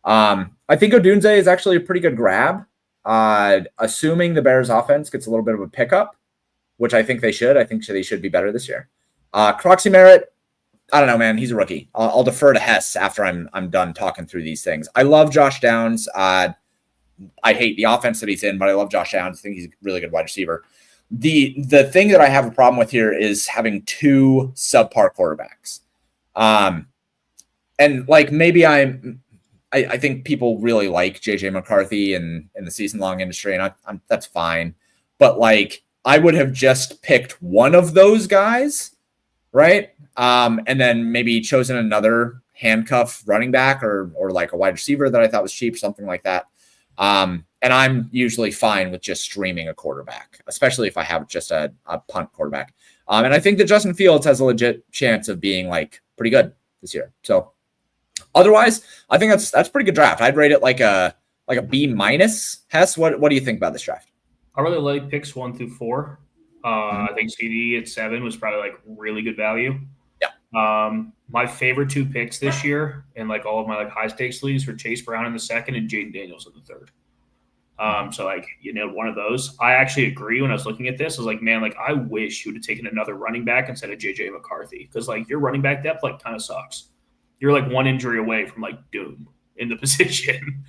I think Odunze is actually a pretty good grab, assuming the Bears offense gets a little bit of a pickup, which I think they should. I think they should be better this year. Croxy Merritt, I don't know, man. He's a rookie. I'll defer to Hess after I'm done talking through these things. I love Josh Downs. I hate the offense that he's in, but I love Josh Downs. I think he's a really good wide receiver. The thing that I have a problem with here is having 2 subpar quarterbacks. And like maybe I think people really like JJ McCarthy in the season-long industry, and I'm that's fine. But like I would have just picked one of those guys, right? And then maybe chosen another handcuff running back or like a wide receiver that I thought was cheap, something like that. And I'm usually fine with just streaming a quarterback, especially if I have just a punt quarterback. And I think that Justin Fields has a legit chance of being like pretty good this year. So otherwise, I think that's pretty good draft. I'd rate it like a B minus. Hess, what do you think about this draft? I really like picks 1 through 4. I think CD at 7 was probably like really good value. Yeah. My favorite 2 picks this year in like all of my like high stakes leagues were Chase Brown in the 2nd and Jaden Daniels in the 3rd. So like one of those. I actually agree. When I was looking at this, I was like, man, like I wish you would have taken another running back instead of JJ McCarthy, because like your running back depth like kind of sucks. You're like one injury away from like doom in the position.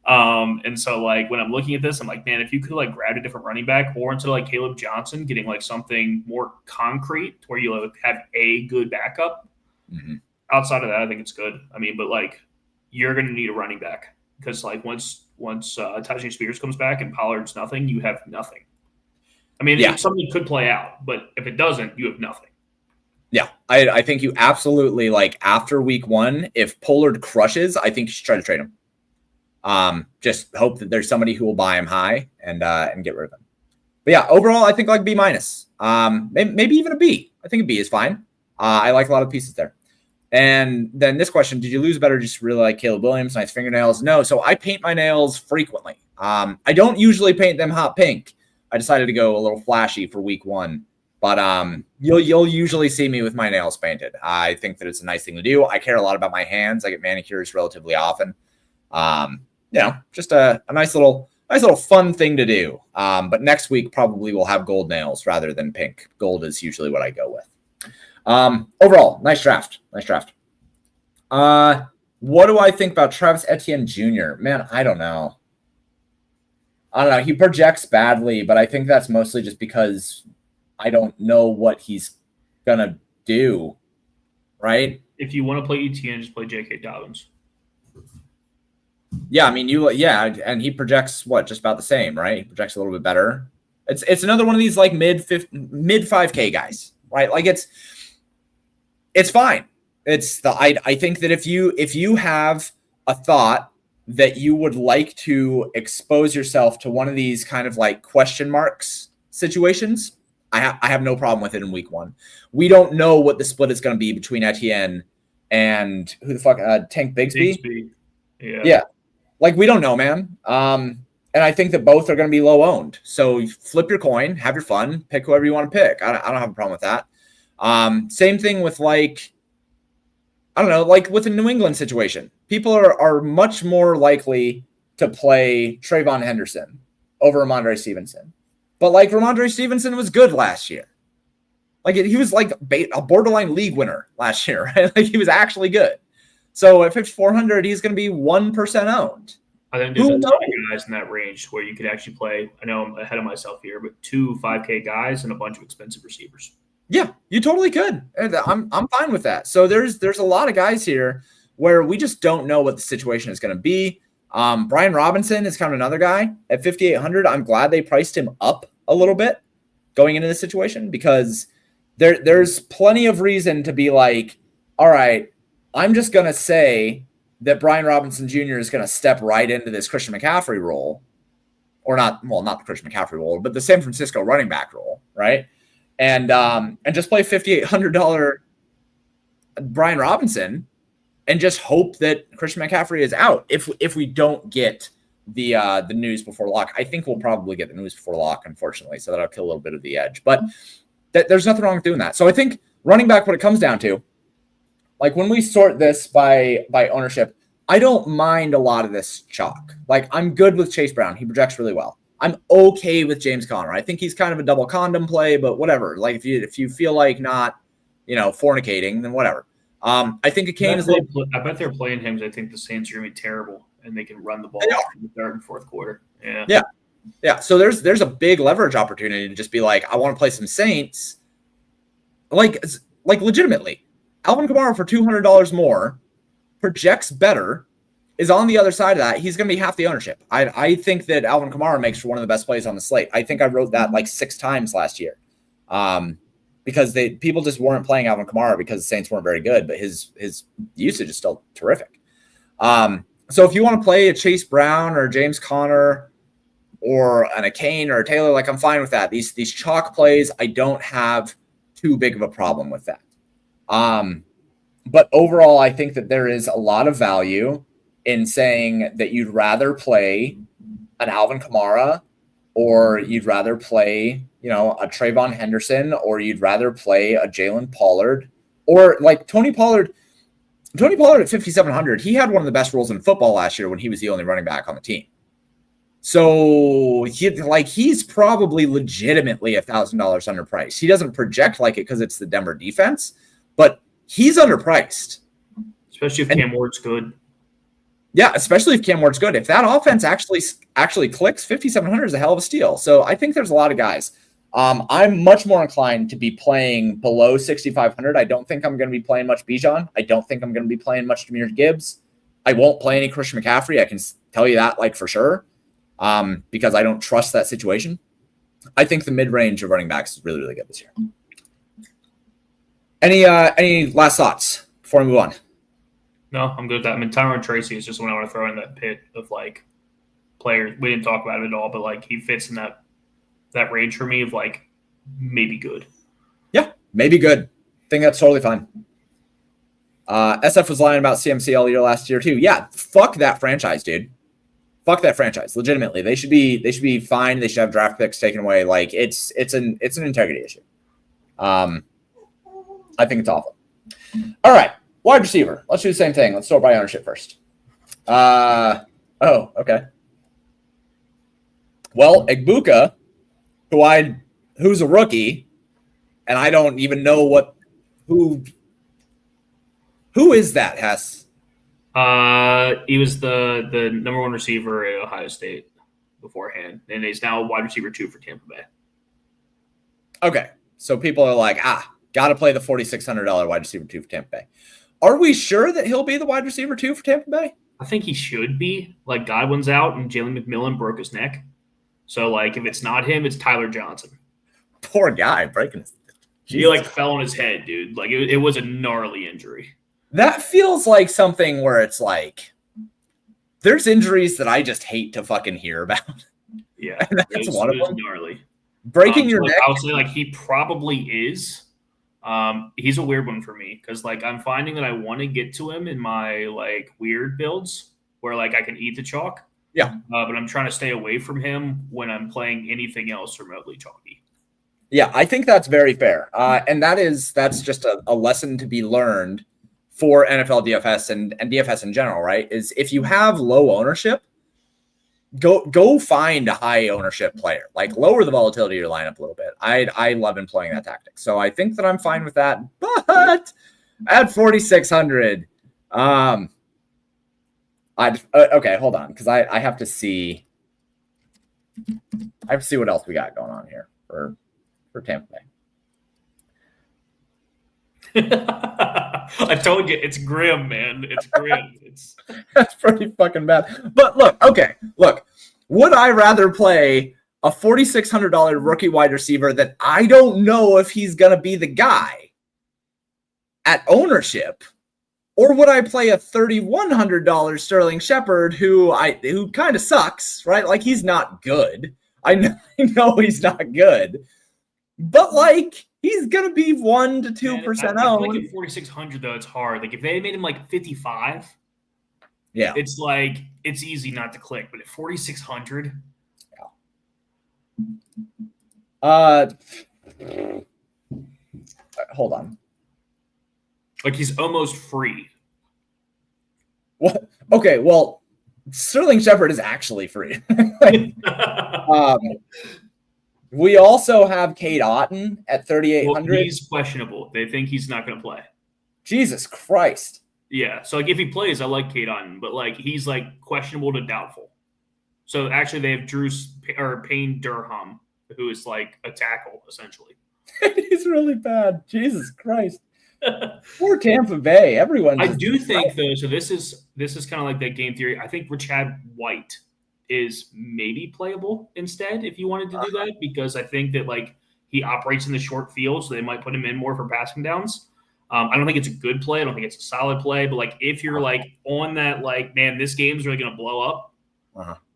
And so like when I'm looking at this, I'm like, man, if you could like grab a different running back, or instead of like Caleb Johnson getting like something more concrete where you like have a good backup. Outside of that, I think it's good. I mean, but like you're going to need a running back, because like once Tajay Spears comes back and Pollard's nothing, you have nothing. I mean, something could play out, but if it doesn't, you have nothing. Yeah, I think you absolutely, like, after week 1, if Pollard crushes, I think you should try to trade him. Just hope that there's somebody who will buy him high and get rid of him. But yeah, overall, I think like B minus. Maybe even a B. I think a B is fine. I like a lot of pieces there. And then this question: did you lose better? Just really like Caleb Williams, nice fingernails? No. So I paint my nails frequently. I don't usually paint them hot pink. I decided to go a little flashy for week 1. But you'll usually see me with my nails painted. I think that it's a nice thing to do. I care a lot about my hands. I get manicures relatively often. Just a nice little fun thing to do. But next week probably we'll have gold nails rather than pink. Gold is usually what I go with. Overall, nice draft. What do I think about Travis Etienne Jr.? Man, I don't know. He projects badly, but I think that's mostly just because I don't know what he's gonna do, right? If you want to play Etienne, just play J.K. Dobbins. Yeah, I mean, and he projects just about the same, right? He projects a little bit better. It's another one of these like mid 5K guys, right? Like it's fine. I think that if you have a thought that you would like to expose yourself to one of these kind of like question marks situations, I have no problem with it in week 1. We don't know what the split is going to be between Etienne and who the fuck, Tank Bigsby? Yeah. Like, we don't know, man. And I think that both are going to be low owned. So you flip your coin, have your fun, pick whoever you want to pick. I don't have a problem with that. Same thing with like with the New England situation. People are much more likely to play Trayvon Henderson over Ramondre Stevenson. But like Ramondre Stevenson was good last year. Like he was like a borderline league winner last year, right? Like he was actually good. So at 5,400, he's going to be 1% owned. I think there's a ton of guys in that range where you could actually play. I know I'm ahead of myself here, but 2 5K guys and a bunch of expensive receivers. Yeah, you totally could. And I'm fine with that. So there's a lot of guys here where we just don't know what the situation is going to be. Brian Robinson is kind of another guy at 5,800. I'm glad they priced him up a little bit going into this situation because there's plenty of reason to be like, all right, I'm just going to say that Brian Robinson Jr. is going to step right into this Christian McCaffrey role, or not the Christian McCaffrey role, but the San Francisco running back role, right? And just play $5,800 Brian Robinson and just hope that Christian McCaffrey is out. If we don't get the news before lock, I think we'll probably get the news before lock, unfortunately, so that'll kill a little bit of the edge. But there's nothing wrong with doing that. So I think running back, what it comes down to, like when we sort this by ownership, I don't mind a lot of this chalk. Like I'm good with Chase Brown. He projects really well. I'm okay with James Conner. I think he's kind of a double condom play, but whatever. Like if you feel like not, fornicating, then whatever. I think a Kane is. I bet they're playing him because I think the Saints are going to be terrible and they can run the ball in the third and fourth quarter. Yeah. So there's a big leverage opportunity to just be like, I want to play some Saints. Like legitimately, Alvin Kamara for $200 more projects better. Is on the other side of that. He's going to be half the ownership. I think that Alvin Kamara makes for one of the best plays on the slate. I think I wrote that like 6 times last year, because people just weren't playing Alvin Kamara because the Saints weren't very good, but his usage is still terrific. So if you want to play a Chase Brown or James Conner or a Kane or a Taylor, like I'm fine with that. These chalk plays, I don't have too big of a problem with that. But overall, I think that there is a lot of value in saying that you'd rather play an Alvin Kamara or you'd rather play, a Trayvon Henderson, or you'd rather play a Jalen Pollard, or like Tony Pollard at 5,700. He had one of the best roles in football last year when he was the only running back on the team. So he's probably legitimately $1,000 underpriced. He doesn't project like it because it's the Denver defense, but he's underpriced. Especially if Cam Ward's good. Yeah, especially if Cam Ward's good. If that offense actually clicks, 5,700 is a hell of a steal. So I think there's a lot of guys. I'm much more inclined to be playing below 6,500. I don't think I'm going to be playing much Bijan. I don't think I'm going to be playing much Jahmyr Gibbs. I won't play any Christian McCaffrey. I can tell you that for sure, because I don't trust that situation. I think the mid-range of running backs is really, really good this year. Any last thoughts before we move on? No, I'm good with that. I mean, Tyron Tracy is just one I want to throw in that pit of players. We didn't talk about it at all, but he fits in that range for me of maybe good. Yeah, maybe good. I think that's totally fine. SF was lying about CMC all year last year too. Yeah, fuck that franchise, dude. Fuck that franchise. Legitimately, they should be fine. They should have draft picks taken away. It's an integrity issue. I think it's awful. All right. Wide receiver. Let's do the same thing. Let's sort by ownership first. Okay. Well, Egbuka, who's a rookie, and I don't even know who is that, Hess? He was the number 1 receiver at Ohio State beforehand, and he's now wide receiver 2 for Tampa Bay. Okay, so people are like, got to play the $4,600 wide receiver 2 for Tampa Bay. Are we sure that he'll be the wide receiver 2 for Tampa Bay? I think he should be. Godwin's out and Jalen McMillan broke his neck. So, if it's not him, it's Tyler Johnson. Poor guy breaking his neck. He, fell on his head, dude. It was a gnarly injury. That feels like something where it's there's injuries that I just hate to fucking hear about. Yeah. And that's one of them. Gnarly. Breaking your neck. I would say, he probably is. He's a weird one for me because I'm finding that I want to get to him in my weird builds where I can eat the chalk. Yeah. But I'm trying to stay away from him when I'm playing anything else remotely chalky. Yeah, I think that's very fair. And that's just a lesson to be learned for NFL DFS and DFS in general, right? Is if you have low ownership, go find a high ownership player. Lower the volatility of your lineup a little bit. I love employing that tactic. So I think that I'm fine with that. But at 4,600, okay, hold on, because I have to see I have to see what else we got going on here for Tampa Bay. I told you, it's grim, man. It's grim. That's pretty fucking bad. But look. Would I rather play a $4,600 rookie wide receiver that I don't know if he's going to be the guy at ownership, or would I play a $3,100 Sterling Shepard who kind of sucks, right? Like, he's not good. I know he's not good, but like, he's going to be 1% to 2% owned. Like at 4,600 though, it's hard. Like if they made him like 55, yeah, it's like it's easy not to click. But at 4,600, hold on. Like he's almost free. What? Okay, well, Sterling Shepard is actually free. We also have Cade Otton at 3,800. Well, he's questionable. They think he's not going to play. Jesus Christ. Yeah. So like if he plays, I like Cade Otton, but like he's like questionable to doubtful. So actually, they have Payne Durham, who is like a tackle essentially. He's really bad. Jesus Christ. Poor Tampa Bay. Everyone. I do think though. So this is kind of like that game theory. I think Rashad White is maybe playable instead if you wanted to do that, because I think that like he operates in the short field, so they might put him in more for passing downs. I don't think it's a good play. I don't think it's a solid play, but like if you're like on that, like, man, this game's really going to blow up.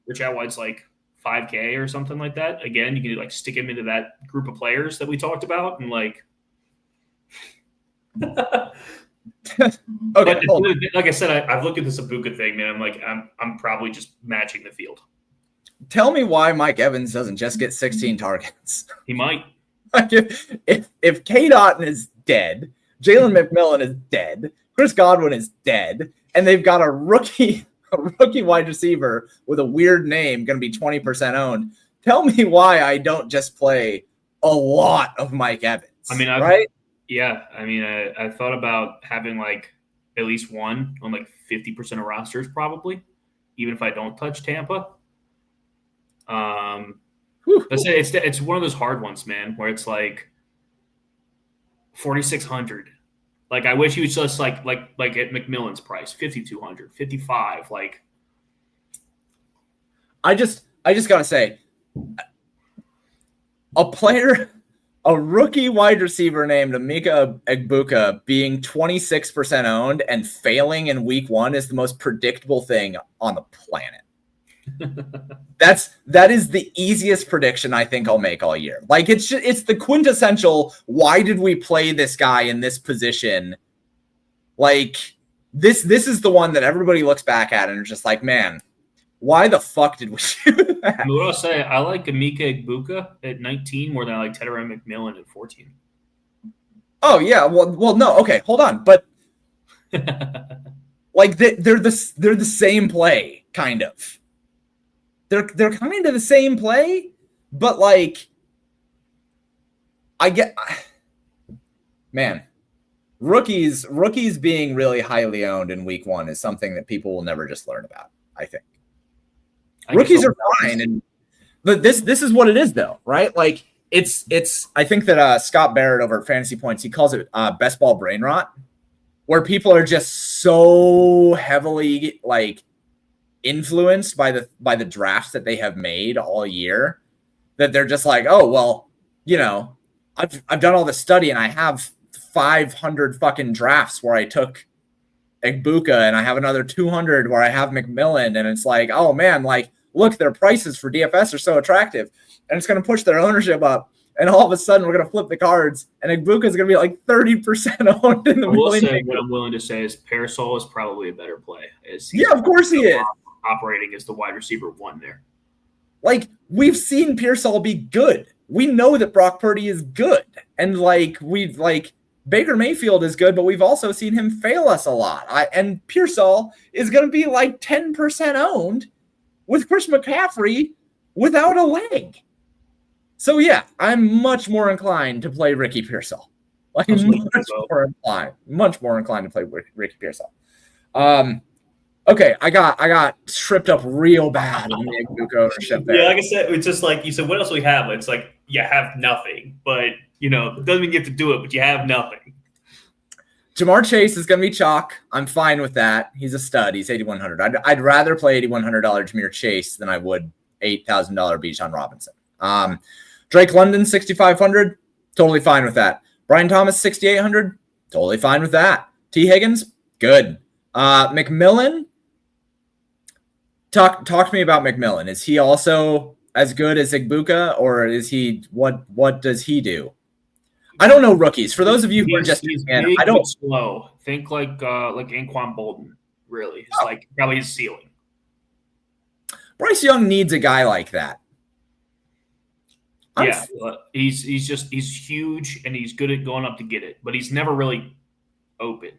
Rashad White's like 5K or something like that. Again, you can like stick him into that group of players that we talked about, and like. Okay, like I said, I've looked at this Ibuka thing, man. I'm like, I'm probably just matching the field. Tell me why Mike Evans doesn't just get 16 targets. He might. Like if Cade Otton is dead, Jalen McMillan is dead, Chris Godwin is dead, and they've got a rookie wide receiver with a weird name going to be 20% owned. Tell me why I don't just play a lot of Mike Evans. I mean, right? Yeah, I mean, I thought about having like at least one on like 50% of rosters, probably, even if I don't touch Tampa. It's one of those hard ones, man, where it's like 4,600. Like I wish he was just like at McMillan's price, 5,200, 55. Like, I just gotta say, a rookie wide receiver named Emeka Egbuka being 26% owned and failing in week 1 is the most predictable thing on the planet. That is the easiest prediction I think I'll make all year. Like it's the quintessential, why did we play this guy in this position? Like this is the one that everybody looks back at and is just like, man, why the fuck did we do that? What I'll say, I like Emeka Egbuka at 19 more than I like Tedder McMillan at 14. Oh yeah, well, no, okay, hold on, but like they're the same play, kind of. They're kind of the same play, but like man, rookies being really highly owned in week 1 is something that people will never just learn about, I think. Rookies are fine, but this is what it is, though, right? Like it's. I think that Scott Barrett over at Fantasy Points, he calls it best ball brain rot, where people are just so heavily like influenced by the drafts that they have made all year that they're just like, oh well, you know, I've done all this study and I have 500 fucking drafts where I took Egbuka and I have another 200 where I have McMillan, and it's like, oh man, like look, their prices for DFS are so attractive and it's going to push their ownership up, and all of a sudden we're going to flip the cards and Egbuka is going to be like 30% owned in the what I'm willing to say is Parasol is probably a better play. Yeah, of course he is. Operating as the wide receiver 1 there. Like we've seen Pearsall be good. We know that Brock Purdy is good, and like Baker Mayfield is good, but we've also seen him fail us a lot. And Pearsall is going to be like 10% owned with Chris McCaffrey without a leg. So yeah, I'm much more inclined to play Ricky Pearsall. Like much more inclined to play Ricky Pearsall. Okay, I got tripped up real bad on the Igbuka ownership there. Yeah, like I said, it's just like you said. What else do we have? It's like you have nothing, but it doesn't mean you have to do it, but you have nothing. Jamar Chase is going to be chalk. I'm fine with that. He's a stud. He's $8,100. I'd rather play $8,100 Jamar Chase than I would $8,000 Bijan Robinson. Drake London, 6,500. Totally fine with that. Brian Thomas, 6,800. Totally fine with that. T. Higgins, good. McMillan, talk to me about McMillan. Is he also as good as Igbuka, or is he what does he do? I don't know rookies. For those of you who are just big, I don't slow. Think like Anquan Bolden. Really, it's like probably his ceiling. Bryce Young needs a guy like that. He's huge and he's good at going up to get it, but he's never really open.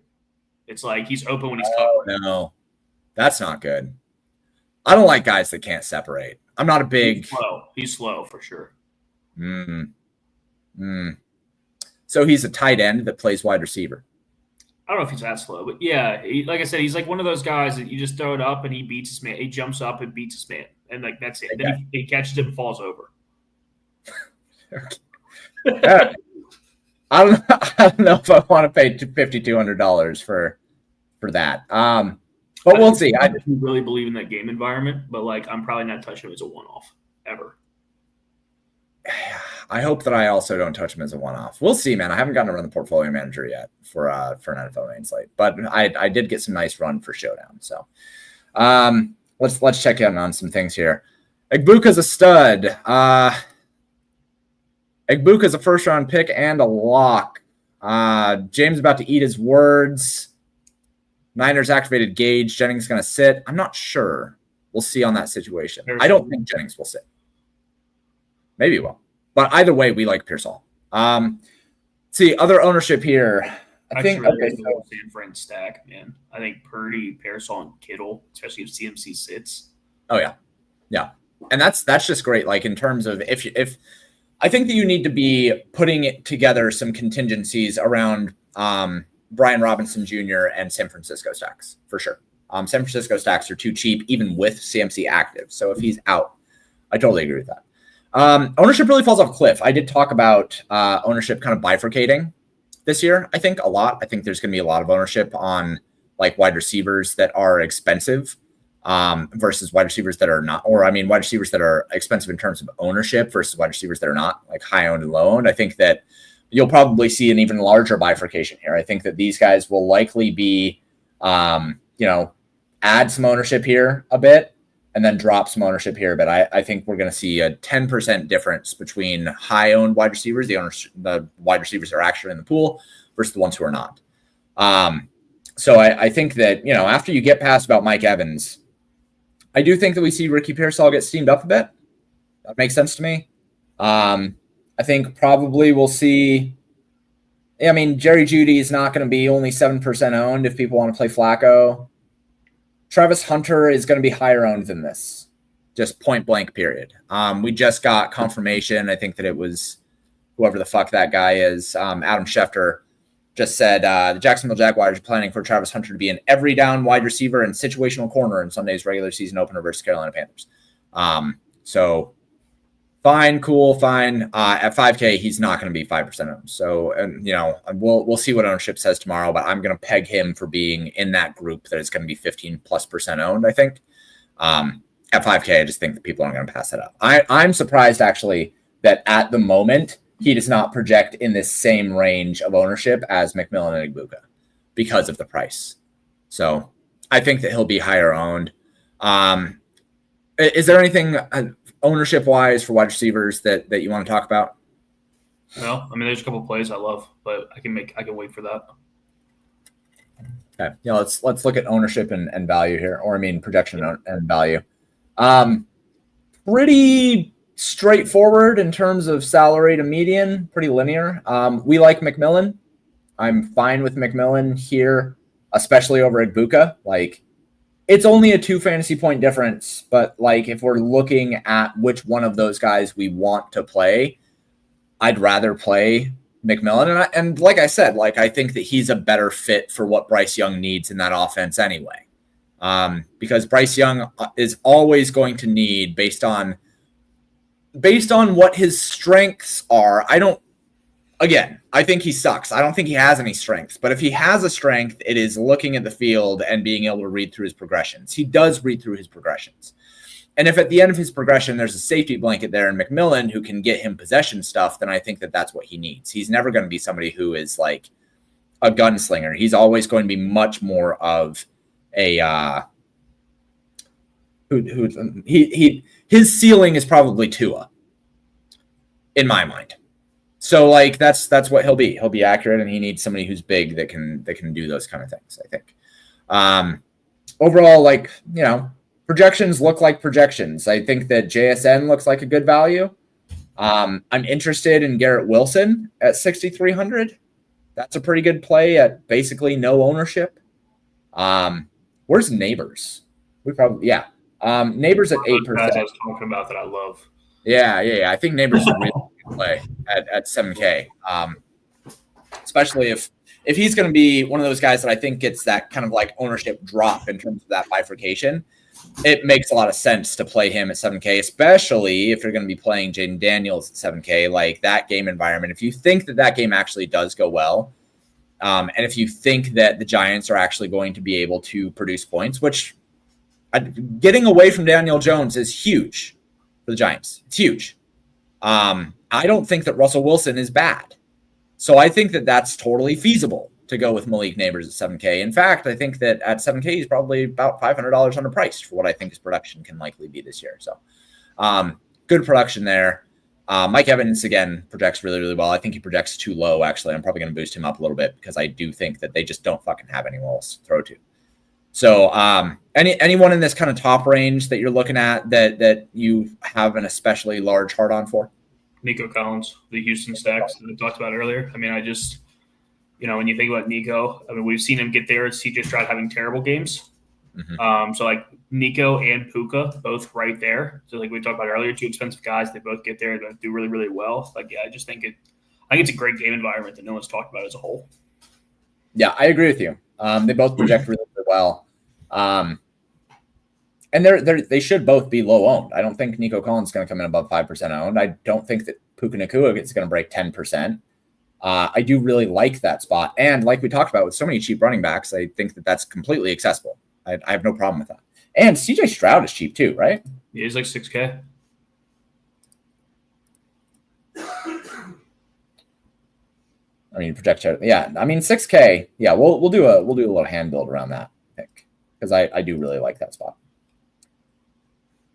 It's like he's open when he's covered. No, that's not good. I don't like guys that can't separate. I'm not a big. He's slow for sure. So he's a tight end that plays wide receiver. I don't know if he's that slow, but yeah, like I said, he's like one of those guys that you just throw it up and he beats his man. He jumps up and beats his man, and like that's it. Okay. Then he catches it and falls over. I don't know if I want to pay $5,200 for that. But we'll see. I really believe in that game environment, but like I'm probably not touching him as a one-off ever. I hope that I also don't touch him as a one-off. We'll see, man. I haven't gotten to run the portfolio manager yet for an NFL main slate, but I did get some nice run for Showdown. So let's check in on some things here. Igbuka's a stud. Igbuka's a first-round pick and a lock. James about to eat his words. Niners activated Gage. Jennings going to sit. I'm not sure. We'll see on that situation. I don't think Jennings will sit. Maybe he will. But either way, we like Pearsall. See, other ownership here. I think San Fran stack, man. I think Purdy, Pearsall, and Kittle, especially if CMC sits. Oh, yeah. And that's just great. Like in terms of if I think that you need to be putting together some contingencies around Brian Robinson Jr. and San Francisco stacks for sure. San Francisco stacks are too cheap, even with CMC active. So if he's out, I totally agree with that. Ownership really falls off a cliff. I did talk about ownership kind of bifurcating this year, I think a lot. I think there's going to be a lot of ownership on like wide receivers that are expensive versus wide receivers that are not, or I mean, wide receivers that are expensive in terms of ownership versus wide receivers that are not, like high owned and low owned. I think that you'll probably see an even larger bifurcation here. I think that these guys will likely be, add some ownership here a bit and then drop some ownership here. But I think we're going to see a 10% difference between high owned wide receivers, the wide receivers that are actually in the pool versus the ones who are not. So I think that, after you get past about Mike Evans, I do think that we see Ricky Pearsall get steamed up a bit. That makes sense to me. I think probably we'll see. I mean, Jerry Jeudy is not going to be only 7% owned if people want to play Flacco. Travis Hunter is going to be higher owned than this, just point blank, period. We just got confirmation. I think that it was whoever the fuck that guy is. Adam Schefter just said the Jacksonville Jaguars are planning for Travis Hunter to be an every down wide receiver and situational corner in Sunday's regular season opener versus Carolina Panthers. So fine, cool, fine. At 5K, he's not going to be 5% owned. So, we'll see what ownership says tomorrow, but I'm going to peg him for being in that group that is going to be 15+% owned, I think. At 5K, I just think that people aren't going to pass that up. I'm surprised, actually, that at the moment, he does not project in this same range of ownership as McMillan and Igbuka because of the price. So I think that he'll be higher owned. Is there anything ownership wise for wide receivers that you want to talk about? No, I mean, there's a couple plays I love, but I can wait for that. Okay. Yeah. Let's look at ownership and value here, or I mean, projection and value. Pretty straightforward in terms of salary to median, pretty linear. We like McMillan. I'm fine with McMillan here, especially over Igbuka. Like, it's only a 2 fantasy point difference, but like if we're looking at which one of those guys we want to play, I'd rather play McMillan. And like I said, like I think that he's a better fit for what Bryce Young needs in that offense anyway. because Bryce Young is always going to need, based on what his strengths are. I think he sucks. I don't think he has any strengths, but if he has a strength, it is looking at the field and being able to read through his progressions. He does read through his progressions. And if at the end of his progression, there's a safety blanket there in McMillan who can get him possession stuff, then I think that that's what he needs. He's never going to be somebody who is like a gunslinger. He's always going to be much more of a, his ceiling is probably Tua in my mind. So like that's what he'll be. He'll be accurate, and he needs somebody who's big that can do those kind of things, I think. Overall, like, projections look like projections. I think that JSN looks like a good value. I'm interested in Garrett Wilson at 6,300. That's a pretty good play at basically no ownership. Where's Neighbors? Neighbors at 8%. I was talking about that I love. Yeah. I think Neighbors is a really good play at 7K. Especially if he's going to be one of those guys that I think gets that kind of like ownership drop in terms of that bifurcation. It makes a lot of sense to play him at 7K, especially if you're going to be playing Jaden Daniels at 7K, like that game environment. If you think that game actually does go well, and if you think that the Giants are actually going to be able to produce points, which getting away from Daniel Jones is huge for the Giants. It's huge. I don't think that Russell Wilson is bad. So I think that that's totally feasible to go with Malik Neighbors at 7K. In fact, I think that at 7K, he's probably about $500 underpriced for what I think his production can likely be this year. So good production there. Mike Evans, again, projects really, really well. I think he projects too low, actually. I'm probably going to boost him up a little bit because I do think that they just don't fucking have anyone else to throw to. So anyone in this kind of top range that you're looking at that you have an especially large hard on for? Nico Collins, the Houston stacks that I talked about earlier. I mean, I just, when you think about Nico, I mean, we've seen him get there at CJ Stroud having terrible games. Mm-hmm. So like Nico and Puka, both right there. So like we talked about earlier, two expensive guys, they both get there, they do really, really well. Like, yeah, I just think it's a great game environment that no one's talked about as a whole. Yeah, I agree with you. They both project really, really well. And they should both be low owned. I don't think Nico Collins is going to come in above 5% owned. I don't think that Puka Nacua is going to break 10%. I do really like that spot. And like we talked about with so many cheap running backs, I think that that's completely accessible. I have no problem with that. And CJ Stroud is cheap too, right? Yeah, he's like 6K. I mean, project. Yeah, I mean 6K. Yeah, we'll do a little hand build around that, I think, because I do really like that spot.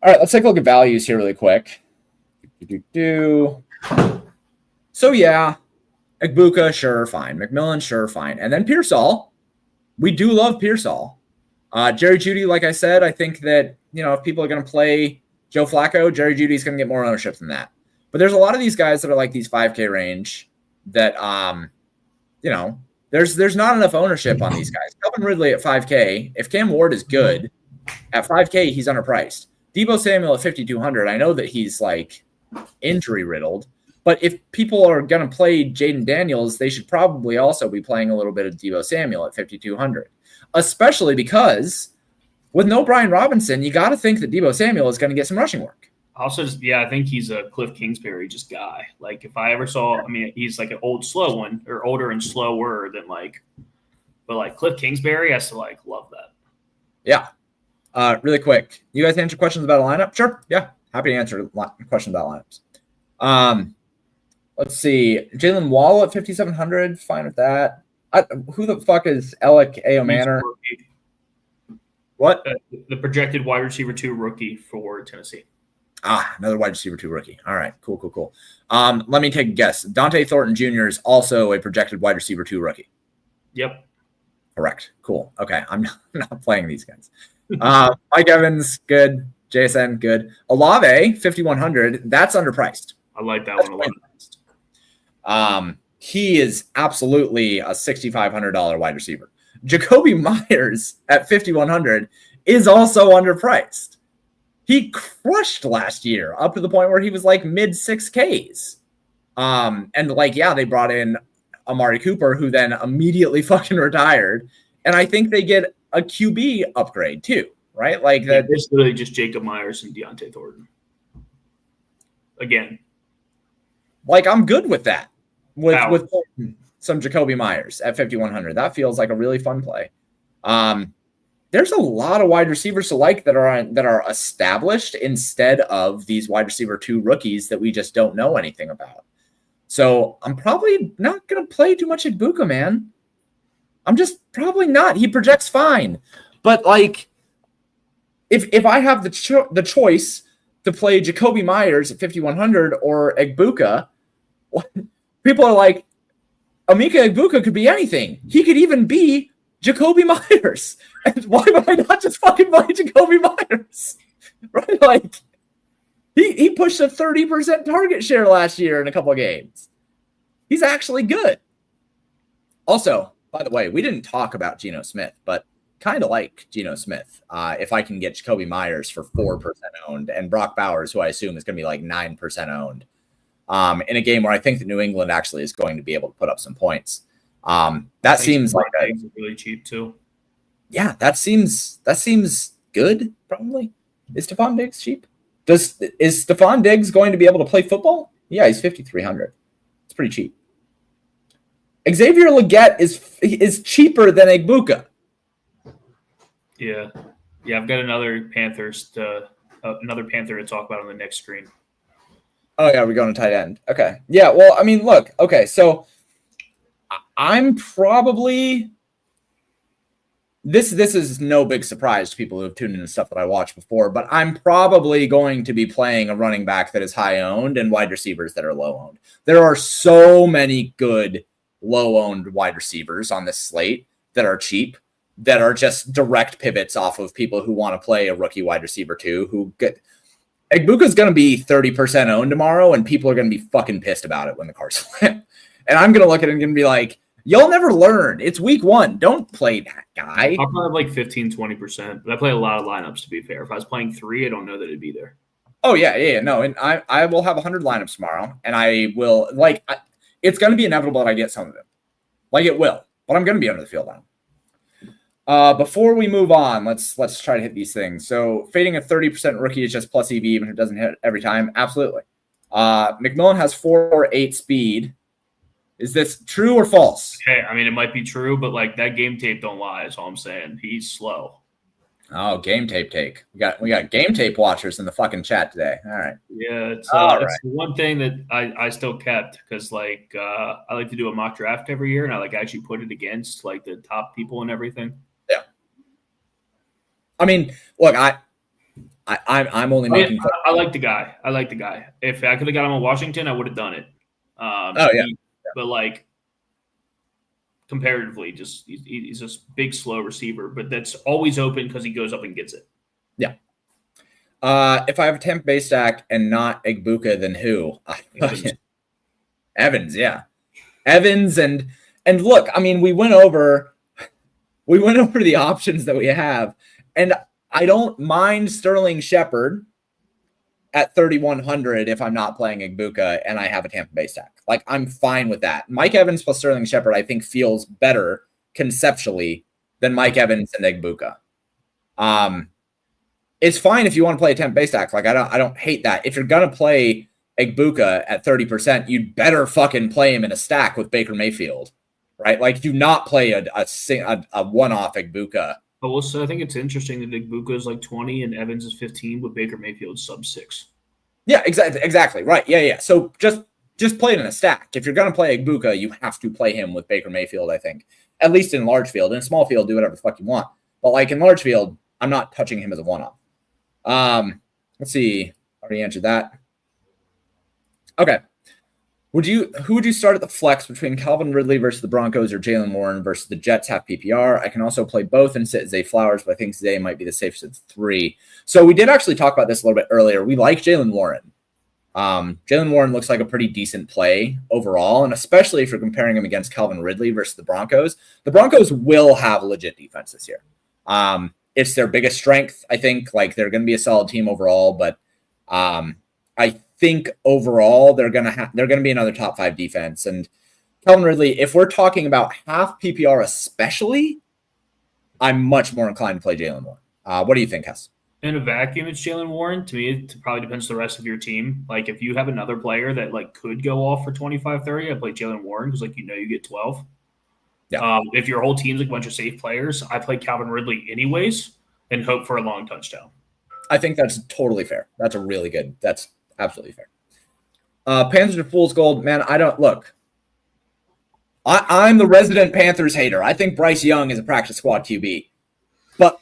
All right, let's take a look at values here really quick. So yeah, Egbuka, sure, fine. McMillan, sure, fine. And then Pearsall. We do love Pearsall. Jerry Jeudy, like I said, I think that, if people are going to play Joe Flacco, Jerry Judy's going to get more ownership than that. But there's a lot of these guys that are like these 5K range that, there's not enough ownership on these guys. Calvin Ridley at 5K, if Cam Ward is good, at 5K, he's underpriced. Debo Samuel at 5,200, I know that he's like injury riddled, but if people are going to play Jaden Daniels, they should probably also be playing a little bit of Debo Samuel at 5,200, especially because with no Brian Robinson, you got to think that Debo Samuel is going to get some rushing work. Also, I think he's a Cliff Kingsbury just guy. Like if I ever saw, he's like an old slow one or older and slower than but like Cliff Kingsbury has to love that. Yeah. Really quick. You guys answer questions about a lineup? Sure. Yeah. Happy to answer questions about lineups. Let's see. Jalen Wall at 5,700. Fine with that. Who the fuck is Alec Manor? What? The projected wide receiver 2 rookie for Tennessee. Another wide receiver 2 rookie. All right. Cool. Let me take a guess. Dante Thornton Jr. is also a projected wide receiver 2 rookie. Yep. Correct. Cool. Okay. I'm not playing these guys. Mike Evans, good. JSN, good. Olave, 5,100. That's underpriced. I like that one a lot. He is absolutely a $6,500 wide receiver. Jacoby Myers at 5,100 is also underpriced. He crushed last year up to the point where he was like mid 6Ks. They brought in Amari Cooper, who then immediately fucking retired. And I think they get a QB upgrade too, right? Like that. It's literally just Jacob Myers and Deontay Thornton. Again. Like, I'm good with that. With some Jacoby Myers at 5,100. That feels like a really fun play. There's a lot of wide receivers to like that are established instead of these wide receiver 2 rookies that we just don't know anything about. So I'm probably not going to play too much Igbukah, man. I'm just probably not. He projects fine. But, like, if I have the choice to play Jacoby Myers at 5,100 or Igbukah, people are like, Emeka Igbukah could be anything. He could even be Jacoby Myers. And why would I not just fucking play Jacoby Myers? Right? Like, he pushed a 30% target share last year in a couple of games. He's actually good. Also, by the way, we didn't talk about Geno Smith, but kind of like Geno Smith. If I can get Jacoby Myers for 4% owned and Brock Bowers, who I assume is going to be like 9% owned, in a game where I think that New England actually is going to be able to put up some points. That seems like really cheap too. Yeah, that seems good. Probably. Is Stephon Diggs cheap? Is Stephon Diggs going to be able to play football? Yeah, he's 5,300. It's pretty cheap. Xavier Legette is cheaper than Igbukah. Yeah. I've got another Panther to talk about on the next screen. Oh yeah, we're going to tight end. Okay. Yeah. Well, I mean, look. Okay, so I'm probably this is no big surprise to people who have tuned into stuff that I watched before, but I'm probably going to be playing a running back that is high owned and wide receivers that are low owned. There are so many good low owned wide receivers on this slate that are cheap, that are just direct pivots off of people who want to play a rookie wide receiver too, who get Igbukah's going to be 30% owned tomorrow, and people are going to be fucking pissed about it when the cards flip. And I'm going to look at it and going to be like, y'all never learn. It's week 1. Don't play that guy. I'll probably have like 15-20%, but I play a lot of lineups, to be fair. If I was playing 3, I don't know that it'd be there. Oh, yeah. No, and I will have 100 lineups tomorrow, and I will, like, it's going to be inevitable that I get some of them. Like, it will. But I'm going to be under the field now. Before we move on, let's try to hit these things. So fading a 30% rookie is just plus EV, even if it doesn't hit every time. Absolutely. McMillan has 4.8 speed. Is this true or false? Okay, I mean, it might be true, but like that game tape don't lie. Is all I'm saying. He's slow. Oh, game tape take. We got game tape watchers in the fucking chat today. All right. Yeah, it's the one thing that I still kept because like I like to do a mock draft every year, and I like actually put it against like the top people and everything. Yeah. I mean, look, I'm only making. I like the guy. If I could have got him in Washington, I would have done it. But like comparatively, just he's a big slow receiver, but that's always open because he goes up and gets it. Yeah. If I have a Tampa Bay stack and not Igbukah, then who? Evans, yeah. Evans and look, I mean, we went over the options that we have, and I don't mind Sterling Shepard at 3,100 if I'm not playing Igbukah and I have a Tampa Bay stack. Like, I'm fine with that. Mike Evans plus Sterling Shepard, I think, feels better conceptually than Mike Evans and Igbukah. It's fine if you want to play a Tampa Bay stack. Like, I don't hate that. If you're gonna play Igbukah at 30%, you'd better fucking play him in a stack with Baker Mayfield, right? Like, do not play a one-off Igbukah. But also, I think it's interesting that Igbukah is like 20 and Evans is 15 with Baker Mayfield sub 6. Yeah, exactly. Right. Yeah. So just play it in a stack. If you're going to play Igbukah, you have to play him with Baker Mayfield, I think. At least in large field. In small field, do whatever the fuck you want. But like in large field, I'm not touching him as a one-off. Let's see. Already answered that. Okay. Who would you start at the flex between Calvin Ridley versus the Broncos or Jalen Warren versus the Jets half PPR? I can also play both and sit Zay Flowers, but I think Zay might be the safest of 3. So we did actually talk about this a little bit earlier. We like Jalen Warren. Jalen Warren looks like a pretty decent play overall, and especially if you're comparing him against Calvin Ridley versus the Broncos. The Broncos will have a legit defense this year. It's their biggest strength, I think. Like, they're going to be a solid team overall, but I think overall they're going to be another top 5 defense. And Calvin Ridley, if we're talking about half PPR especially, I'm much more inclined to play Jalen Warren. What do you think, Hess? In a vacuum, it's Jalen Warren. To me, it probably depends on the rest of your team. Like, if you have another player that, like, could go off for 25, 30, I play Jalen Warren because, like, you get 12. Yeah. If your whole team's like a bunch of safe players, I play Calvin Ridley anyways and hope for a long touchdown. I think that's totally fair. That's absolutely fair. Panthers are fool's gold. Man, I don't – look, I'm the resident Panthers hater. I think Bryce Young is a practice squad QB. But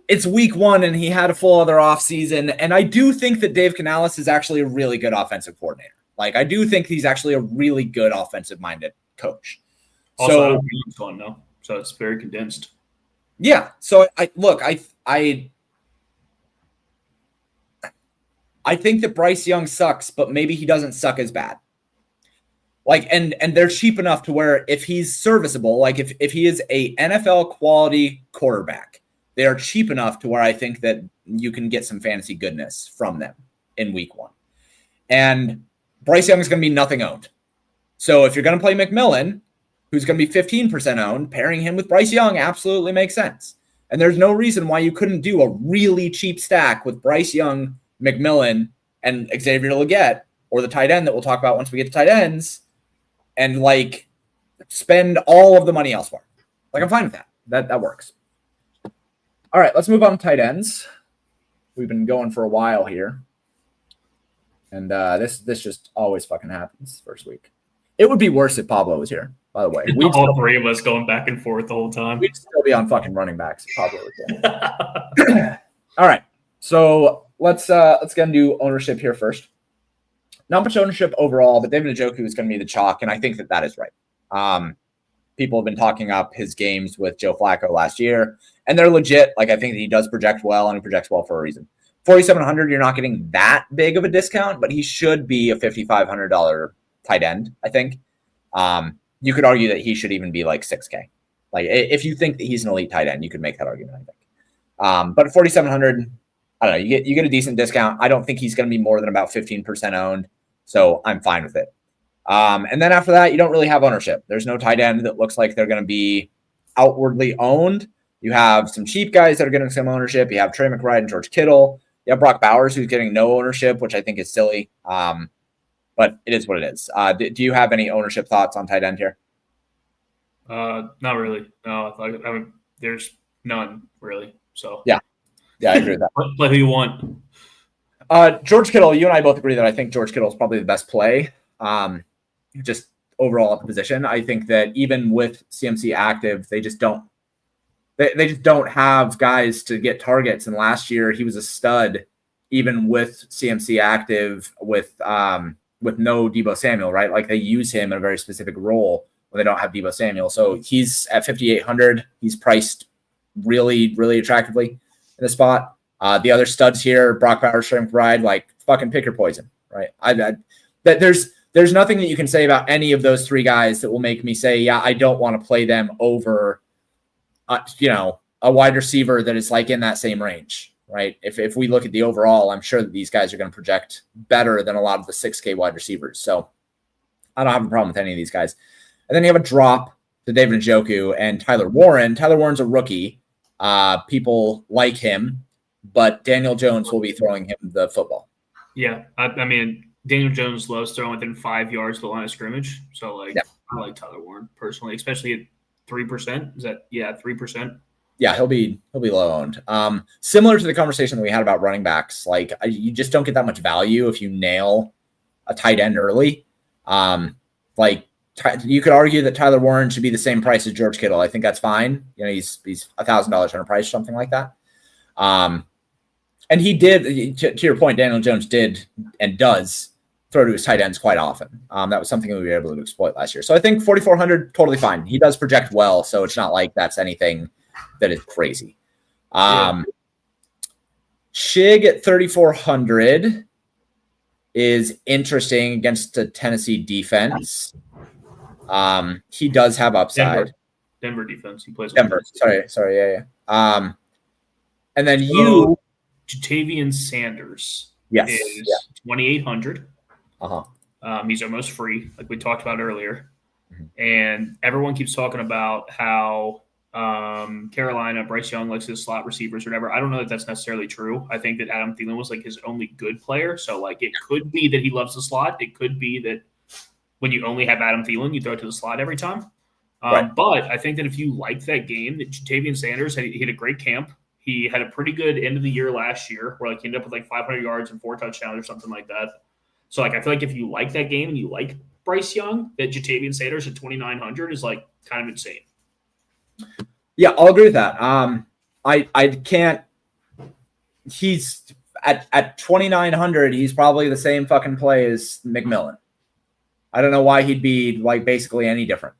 it's week 1, and he had a full other offseason. And I do think that Dave Canales is actually a really good offensive coordinator. Like, I do think he's actually a really good offensive-minded coach. Also, gone now, so it's very condensed. Yeah. So I think that Bryce Young sucks, but maybe he doesn't suck as bad. Like, and they're cheap enough to where if he's serviceable, like if he is a NFL quality quarterback, they are cheap enough to where I think that you can get some fantasy goodness from them in week 1. And Bryce Young is going to be nothing owned. So if you're going to play McMillan, who's going to be 15% owned, pairing him with Bryce Young absolutely makes sense. And there's no reason why you couldn't do a really cheap stack with Bryce Young, McMillan, and Xavier Legette, or the tight end that we'll talk about once we get to tight ends, and like spend all of the money elsewhere. Like, I'm fine with that. That works. All right, let's move on to tight ends. We've been going for a while here. And this just always fucking happens first week. It would be worse if Pablo was here, by the way. All 3 of us going back and forth the whole time. We'd still be on fucking running backs if Pablo was here. All right. So let's get into ownership here first. Not much ownership overall, but David Njoku is going to be the chalk, and I think that is right. People have been talking up his games with Joe Flacco last year, and they're legit. Like, I think that he does project well, and he projects well for a reason. 4,700, you're not getting that big of a discount, but he should be a $5,500 tight end, I think. You could argue that he should even be like $6K. Like, if you think that he's an elite tight end, you could make that argument, I think. But at 4,700, I don't know, you get a decent discount. I don't think he's going to be more than about 15% owned, so I'm fine with it. And then after that, you don't really have ownership. There's no tight end that looks like they're going to be outwardly owned. You have some cheap guys that are getting some ownership. You have Trey McBride and George Kittle. You have Brock Bowers, who's getting no ownership, which I think is silly. But it is what it is. Do you have any ownership thoughts on tight end here? Not really. No, I mean, there's none really. So yeah, I agree with that. Play who you want. George Kittle, you and I both agree that I think George Kittle is probably the best play. Just overall at the position, I think that even with CMC active, they just don't. They just don't have guys to get targets. And last year he was a stud, even with CMC active, with no Deebo Samuel, right? Like, they use him in a very specific role when they don't have Deebo Samuel. So he's at 5,800. He's priced really, really attractively in the spot. The other studs here, Brock Bowers, Trey McBride, like, fucking pick your poison, right? There's nothing that you can say about any of those 3 guys that will make me say, yeah, I don't want to play them over, a wide receiver that is like in that same range, right? If we look at the overall, I'm sure that these guys are going to project better than a lot of the 6K wide receivers. So I don't have a problem with any of these guys. And then you have a drop to David Njoku and Tyler Warren. Tyler Warren's a rookie. People like him, but Daniel Jones will be throwing him the football. Yeah. I mean, Daniel Jones loves throwing within 5 yards of the line of scrimmage. So, like, yeah. I like Tyler Warren personally, especially at 3%. Is that 3%? Yeah, he'll be low owned. Similar to the conversation that we had about running backs, like, you just don't get that much value if you nail a tight end early. You could argue that Tyler Warren should be the same price as George Kittle. I think that's fine. He's $1,000 underpriced, something like that. And he did, to your point, Daniel Jones did and does throw to his tight ends quite often. That was something that we were able to exploit last year. So I think 4,400, totally fine. He does project well, so it's not like that's anything that is crazy. Shig at 3,400 is interesting against the Tennessee defense. He does have upside. Denver defense. He plays. Denver. Sorry. Yeah. And then Jatavian Sanders. Yes. Is 2,800. He's almost free, like we talked about earlier. Mm-hmm. And everyone keeps talking about how Carolina, Bryce Young likes his slot receivers or whatever. I don't know that that's necessarily true. I think that Adam Thielen was like his only good player. So like it could be that he loves the slot. It could be that when you only have Adam Thielen, you throw it to the slot every time. Right. But I think that if you like that game, that Jatavian Sanders he had a great camp. He had a pretty good end of the year last year where like he ended up with like 500 yards and 4 touchdowns or something like that. So like I feel like if you like that game and you like Bryce Young, that Jatavian Sanders at 2,900 is like kind of insane. Yeah, I'll agree with that. I can't. He's at 2,900. He's probably the same fucking play as McMillan. I don't know why he'd be like basically any different.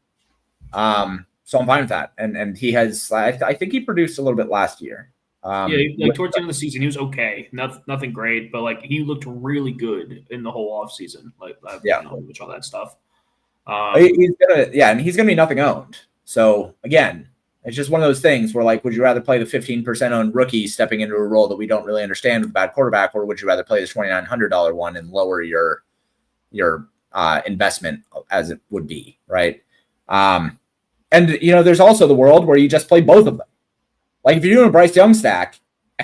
So I'm fine with that. And he has. I think he produced a little bit last year. Like towards the end of the season, he was okay. Nothing great, but like he looked really good in the whole off season. Like which all that stuff. And he's gonna be nothing owned. So again, it's just one of those things where like, would you rather play the 15% owned rookie stepping into a role that we don't really understand with a bad quarterback, or would you rather play the $2,900 one and lower your investment as it would be, right? And there's also the world where you just play both of them. Like if you're doing a Bryce Young stack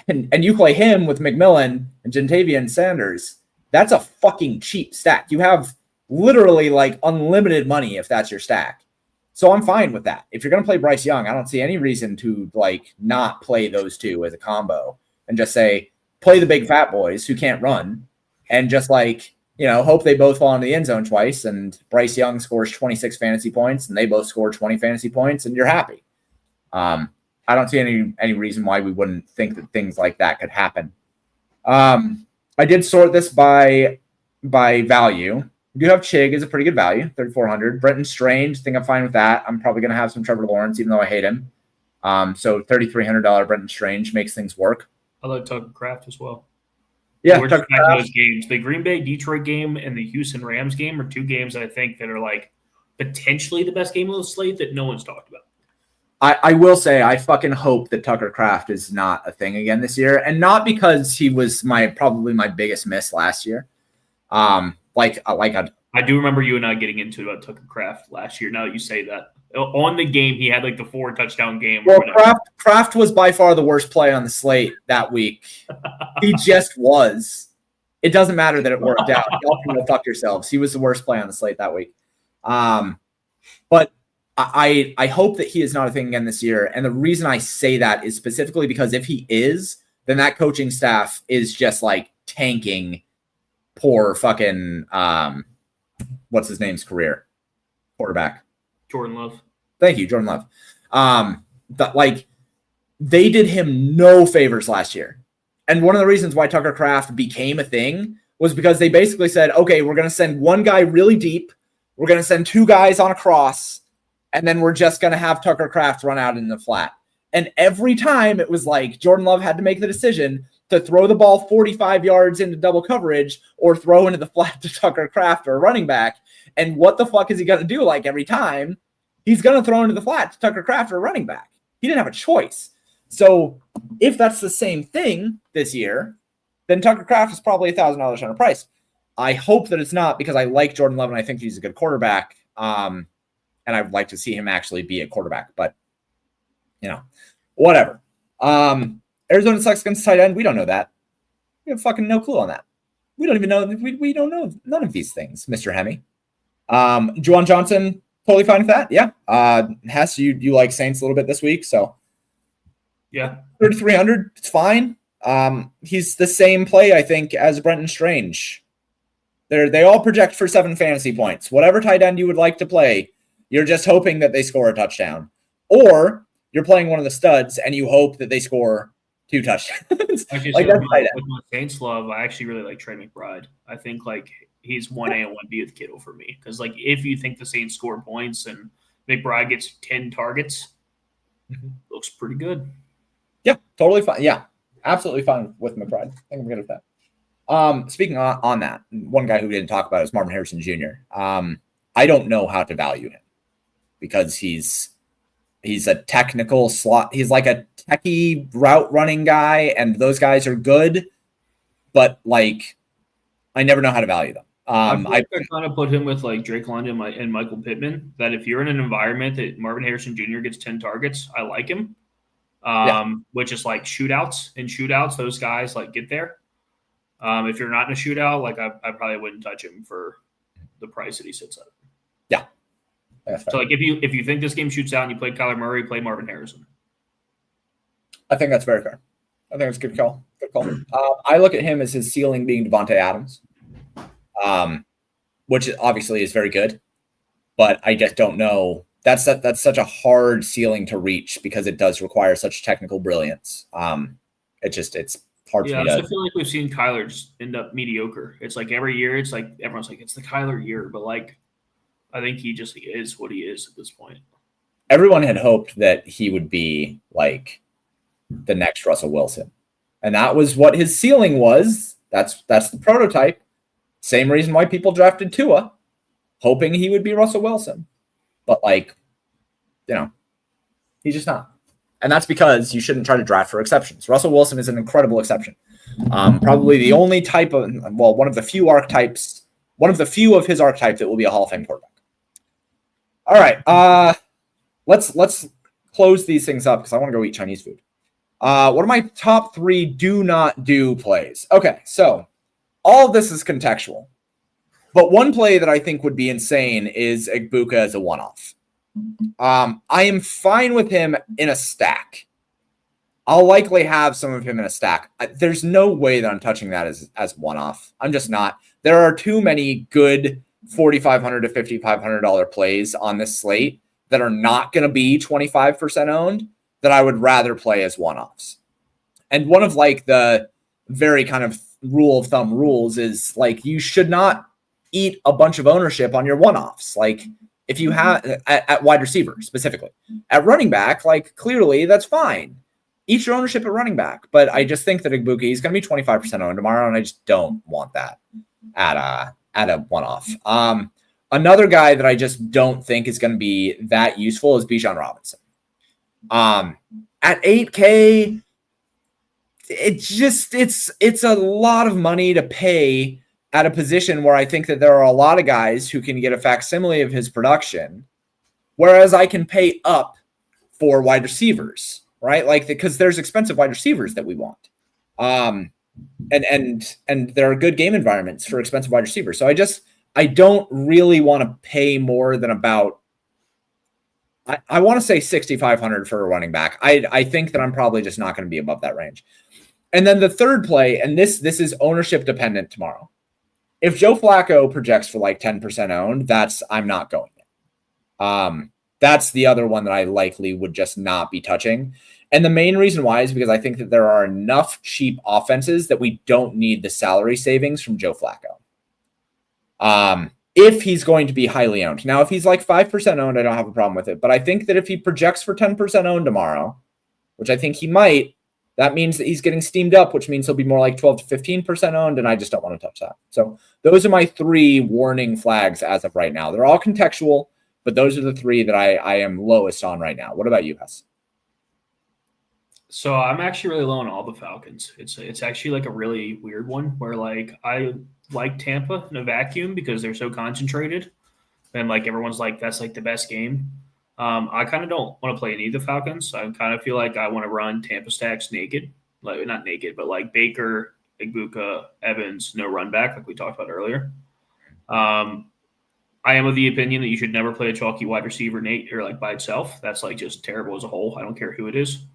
and you play him with McMillan and Jatavian Sanders, that's a fucking cheap stack. You have literally like unlimited money if that's your stack. So I'm fine with that. If you're going to play Bryce Young, I don't see any reason to like not play those two as a combo and just say, play the big fat boys who can't run and just like, hope they both fall into the end zone twice and Bryce Young scores 26 fantasy points and they both score 20 fantasy points and you're happy. I don't see any reason why we wouldn't think that things like that could happen. I did sort this by value. We do have Chig is a pretty good value, 3,400. Brenton Strange, I think I'm fine with that. I'm probably going to have some Trevor Lawrence, even though I hate him. So $3,300 Brenton Strange makes things work. I like Tucker Kraft as well. Yeah, we're just back to those games. The Green Bay Detroit game and the Houston Rams game are two games that I think that are like potentially the best game of the slate that no one's talked about. I will say I fucking hope that Tucker Kraft is not a thing again this year, and not because he was probably my biggest miss last year. I do remember you and I getting into it about Tucker Kraft last year. Now that you say that, on the game he had like the 4 touchdown game. Well, Kraft was by far the worst play on the slate that week. He just was. It doesn't matter that it worked out. Y'all can go fuck yourselves. He was the worst play on the slate that week. But I hope that he is not a thing again this year. And the reason I say that is specifically because if he is, then that coaching staff is just like tanking poor fucking what's his name's career quarterback. Jordan Love. Thank you, Jordan Love. But like they did him no favors last year. And one of the reasons why Tucker Kraft became a thing was because they basically said, okay, we're going to send one guy really deep. We're going to send 2 guys on a cross. And then we're just going to have Tucker Kraft run out in the flat. And every time it was like Jordan Love had to make the decision to throw the ball 45 yards into double coverage or throw into the flat to Tucker Kraft or a running back. And what the fuck is he going to do? Like every time he's going to throw into the flat to Tucker Kraft or a running back. He didn't have a choice. So if that's the same thing this year, then Tucker Kraft is probably $1,000 underpriced. I hope that it's not because I like Jordan Love and I think he's a good quarterback. And I'd like to see him actually be a quarterback, but whatever. Arizona sucks against tight end. We don't know that. We have fucking no clue on that. We don't even know. We don't know none of these things, Mr. Hemi. Juwan Johnson, totally fine with that. Yeah. Hess, you like Saints a little bit this week. So yeah, 3,300. It's fine. He's the same play, I think, as Brenton Strange. They all project for 7 fantasy points. Whatever tight end you would like to play, you're just hoping that they score a touchdown. Or you're playing one of the studs and you hope that they score 2 touchdowns. Like that's with my Saints love, I actually really like Trey McBride. I think like he's 1A and 1B with Kittle for me. Because like if you think the Saints score points and McBride gets 10 targets, looks pretty good. Yeah, totally fine. Yeah, absolutely fine with McBride. I think I'm good with that. Speaking on that, one guy who we didn't talk about is Marvin Harrison Jr. I don't know how to value him because he's a technical slot. He's like a techie route running guy, and those guys are good, but like I never know how to value them. I kind of put him with like Drake London and Michael Pittman. That if you're in an environment that Marvin Harrison Jr. gets 10 targets, I like him. Which is like shootouts. In shootouts, those guys like get there. If you're not in a shootout, like I probably wouldn't touch him for the price that he sits at. Yeah. So like if you think this game shoots out and you play Kyler Murray, play Marvin Harrison. I think that's very fair. I think it's a good call. Good call. I look at him as his ceiling being Devontae Adams, which obviously is very good, but I just don't know. That's such a hard ceiling to reach because it does require such technical brilliance. It's hard for me I feel like we've seen Kyler just end up mediocre. It's like every year, it's like everyone's like, it's the Kyler year, but like I think he just is what he is at this point. Everyone had hoped that he would be like the next Russell Wilson. And that was what his ceiling was. That's the prototype. Same reason why people drafted Tua, hoping he would be Russell Wilson. But like, he's just not. And that's because you shouldn't try to draft for exceptions. Russell Wilson is an incredible exception. Probably the only type of, one of the few archetypes, one of the few of his archetype that will be a Hall of Fame quarterback. All right. Let's close these things up because I want to go eat Chinese food. What are my top 3 do not do plays? Okay, so all of this is contextual. But one play that I think would be insane is Igbuka as a one-off. I am fine with him in a stack. I'll likely have some of him in a stack. There's no way that I'm touching that as one-off. I'm just not. There are too many good $4,500 to $5,500 plays on this slate that are not going to be 25% owned that I would rather play as one-offs. And one of like the very kind of rule of thumb rules is like you should not eat a bunch of ownership on your one-offs. Like if you have at wide receiver specifically, at running back, like clearly that's fine. Eat your ownership at running back. But I just think that Igbuka is going to be 25% owned tomorrow. And I just don't want that at a one-off. Another guy that I just don't think is going to be that useful is Bijan Robinson. At 8K, it's a lot of money to pay at a position where I think that there are a lot of guys who can get a facsimile of his production, whereas I can pay up for wide receivers, right? Like because there's expensive wide receivers that we want. And there are good game environments for expensive wide receivers. So I don't really want to pay more than about I want to say 6,500 for a running back. I think that I'm probably just not going to be above that range. And then the third play, and this is ownership dependent tomorrow. If Joe Flacco projects for like 10% owned, I'm not going there. That's the other one that I likely would just not be touching. And the main reason why is because I think that there are enough cheap offenses that we don't need the salary savings from Joe Flacco. If he's going to be highly owned. Now, if he's like 5% owned, I don't have a problem with it. But I think that if he projects for 10% owned tomorrow, which I think he might, that means that he's getting steamed up, which means he'll be more like 12 to 15% owned, and I just don't want to touch that. So those are my 3 warning flags as of right now. They're all contextual, but those are the 3 that I am lowest on right now. What about you, Hess? So I'm actually really low on all the Falcons. It's actually like a really weird one where like I like Tampa in a vacuum because they're so concentrated and like everyone's like that's like the best game. I kind of don't want to play any of the Falcons. I kind of feel like I want to run Tampa stacks naked, like not naked, but like Baker, Igbuka, Evans, no run back like we talked about earlier. I am of the opinion that you should never play a chalky wide receiver Nate or like by itself. That's like just terrible as a whole. I don't care who it is.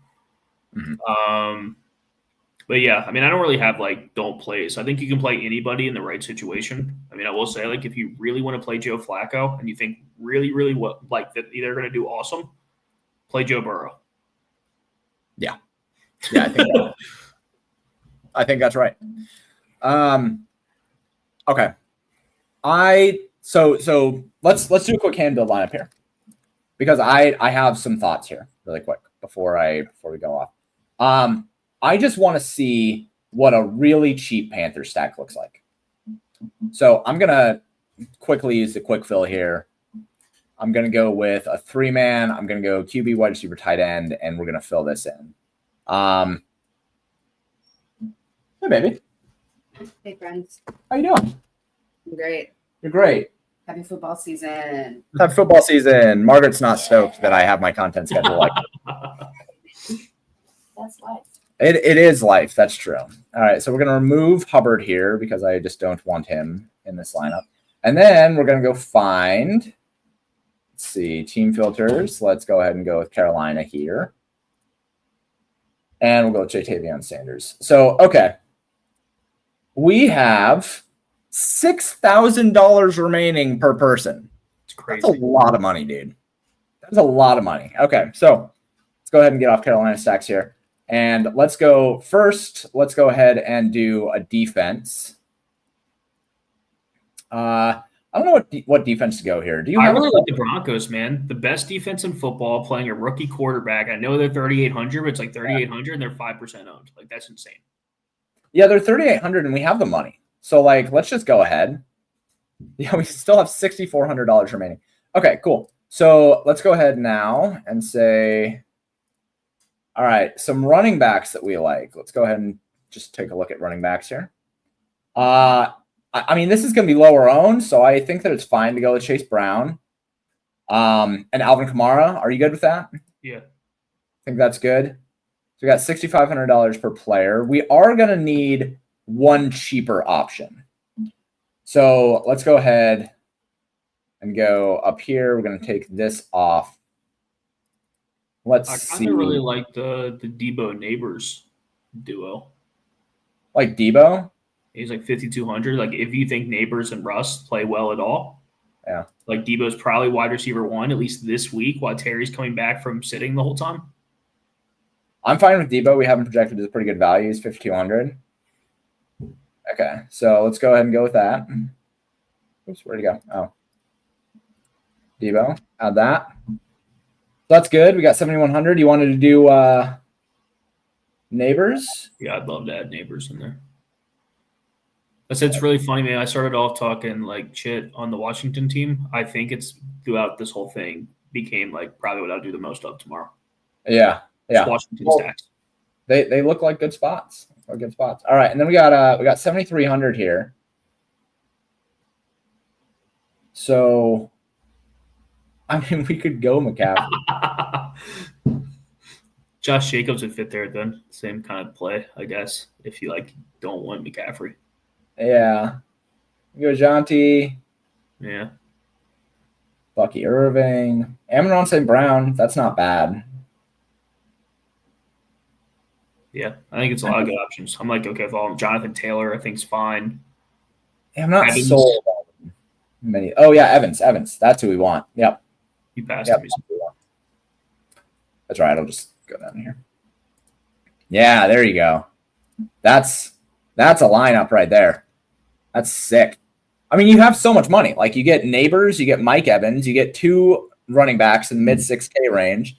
Mm-hmm. But yeah, I mean, I don't really have like don't plays. I think you can play anybody in the right situation. I mean, I will say like if you really want to play Joe Flacco and you think really, really what like that they're going to do awesome, play Joe Burrow. Yeah, I think that's right. Okay, so let's do a quick hand build lineup here because I have some thoughts here really quick before we go off. I just want to see what a really cheap Panther stack looks like. So I'm going to quickly use the quick fill here. I'm going to go with a 3-man. I'm going to go QB, wide receiver, tight end, and we're going to fill this in. Hey, baby. Hey, friends. How you doing? I'm great. You're great. Happy football season. Happy football season. Margaret's not stoked that I have my content schedule like That's life. it is life. That's true. All right, so we're going to remove Hubbard here because I just don't want him in this lineup. And then we're going to go find, let's see, team filters. Let's go ahead and go with Carolina here. And we'll go with Jatavion Sanders. So, okay. We have $6,000 remaining per person. It's crazy. That's a lot of money, dude. That's a lot of money. Okay, so let's go ahead and get off Carolina stacks here. And let's go first. Let's go ahead and do a defense. I don't know what defense to go here. Do you? I really like the Broncos, man. The best defense in football, playing a rookie quarterback. I know they're 3,800, but it's like 3,800, and they're 5% owned. Like, that's insane. Yeah, they're 3,800, and we have the money. So, like, let's just go ahead. Yeah, we still have $6,400 remaining. Okay, cool. So let's go ahead now and say, all right, some running backs that we like. Let's go ahead and just take a look at running backs here. I mean, this is going to be lower owned, so I think that it's fine to go with Chase Brown and Alvin Kamara. Are you good with that? Yeah. I think that's good. So we got $6,500 per player. We are going to need one cheaper option. So let's go ahead and go up here. We're going to take this off. Let's see. I kind of really like the Debo Neighbors duo. Like Debo? He's like 5,200. Like, if you think Neighbors and Russ play well at all, yeah. Like, Debo's probably wide receiver 1, at least this week, while Terry's coming back from sitting the whole time. I'm fine with Debo. We haven't projected as pretty good values, 5,200. Okay, so let's go ahead and go with that. Oops, where'd he go? Oh. Debo, add that. That's good. We got 7,100. You wanted to do Neighbors? Yeah, I'd love to add Neighbors in there. I said it's really funny, man. I started off talking like shit on the Washington team. I think it's throughout this whole thing became like probably what I'll do the most of tomorrow. Yeah. Washington stacks. They look like good spots. Good spots. All right, and then we got 7,300 here. So, I mean, we could go McCaffrey. Josh Jacobs would fit there then. Same kind of play, I guess, if you like don't want McCaffrey. Yeah. We go Jonty. Yeah. Bucky Irving. Amon-Ra St. Brown. That's not bad. Yeah, I think it's a lot of good options. I'm like, okay, with Jonathan Taylor, I think is fine. Yeah, I'm not sold on many. Oh, yeah, Evans. That's who we want. Yep. You passed me. That's right. I'll just go down here. Yeah, there you go. That's a lineup right there. That's sick. I mean, you have so much money. Like, you get Neighbors, you get Mike Evans, you get 2 running backs in the mid 6K range,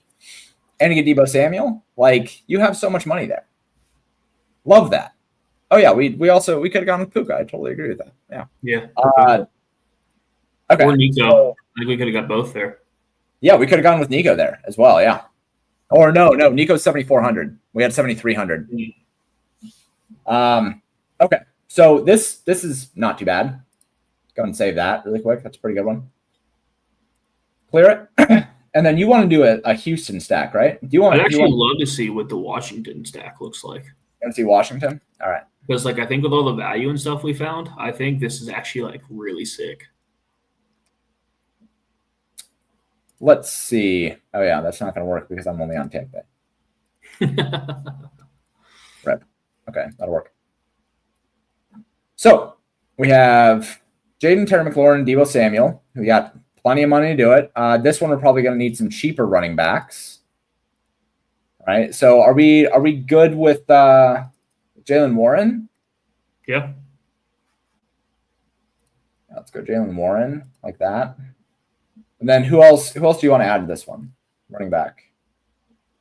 and you get Deebo Samuel. Like, you have so much money there. Love that. Oh yeah, we could have gone with Puka. I totally agree with that. Yeah. Yeah. Okay. Or Nico. I think we could have got both there. Yeah, we could have gone with Nico there as well. Yeah. Or no, Nico's 7,400. We had 7,300. Okay. So this is not too bad. Go and save that really quick. That's a pretty good one. Clear it. And then you want to do a Houston stack, right? I'd actually love to see what the Washington stack looks like. You want to see Washington? All right. Because, like, I think with all the value and stuff we found, I think this is actually, like, really sick. Let's see. Oh, yeah, that's not going to work because I'm only on Tampa Bay. Right. Okay, that'll work. So we have Jaden, Terry McLaurin, Deebo Samuel. We got plenty of money to do it. This one we're probably going to need some cheaper running backs. All right. So are we good with Jaylen Warren? Yeah. Let's go Jaylen Warren like that. And then who else do you want to add to this one? Running back.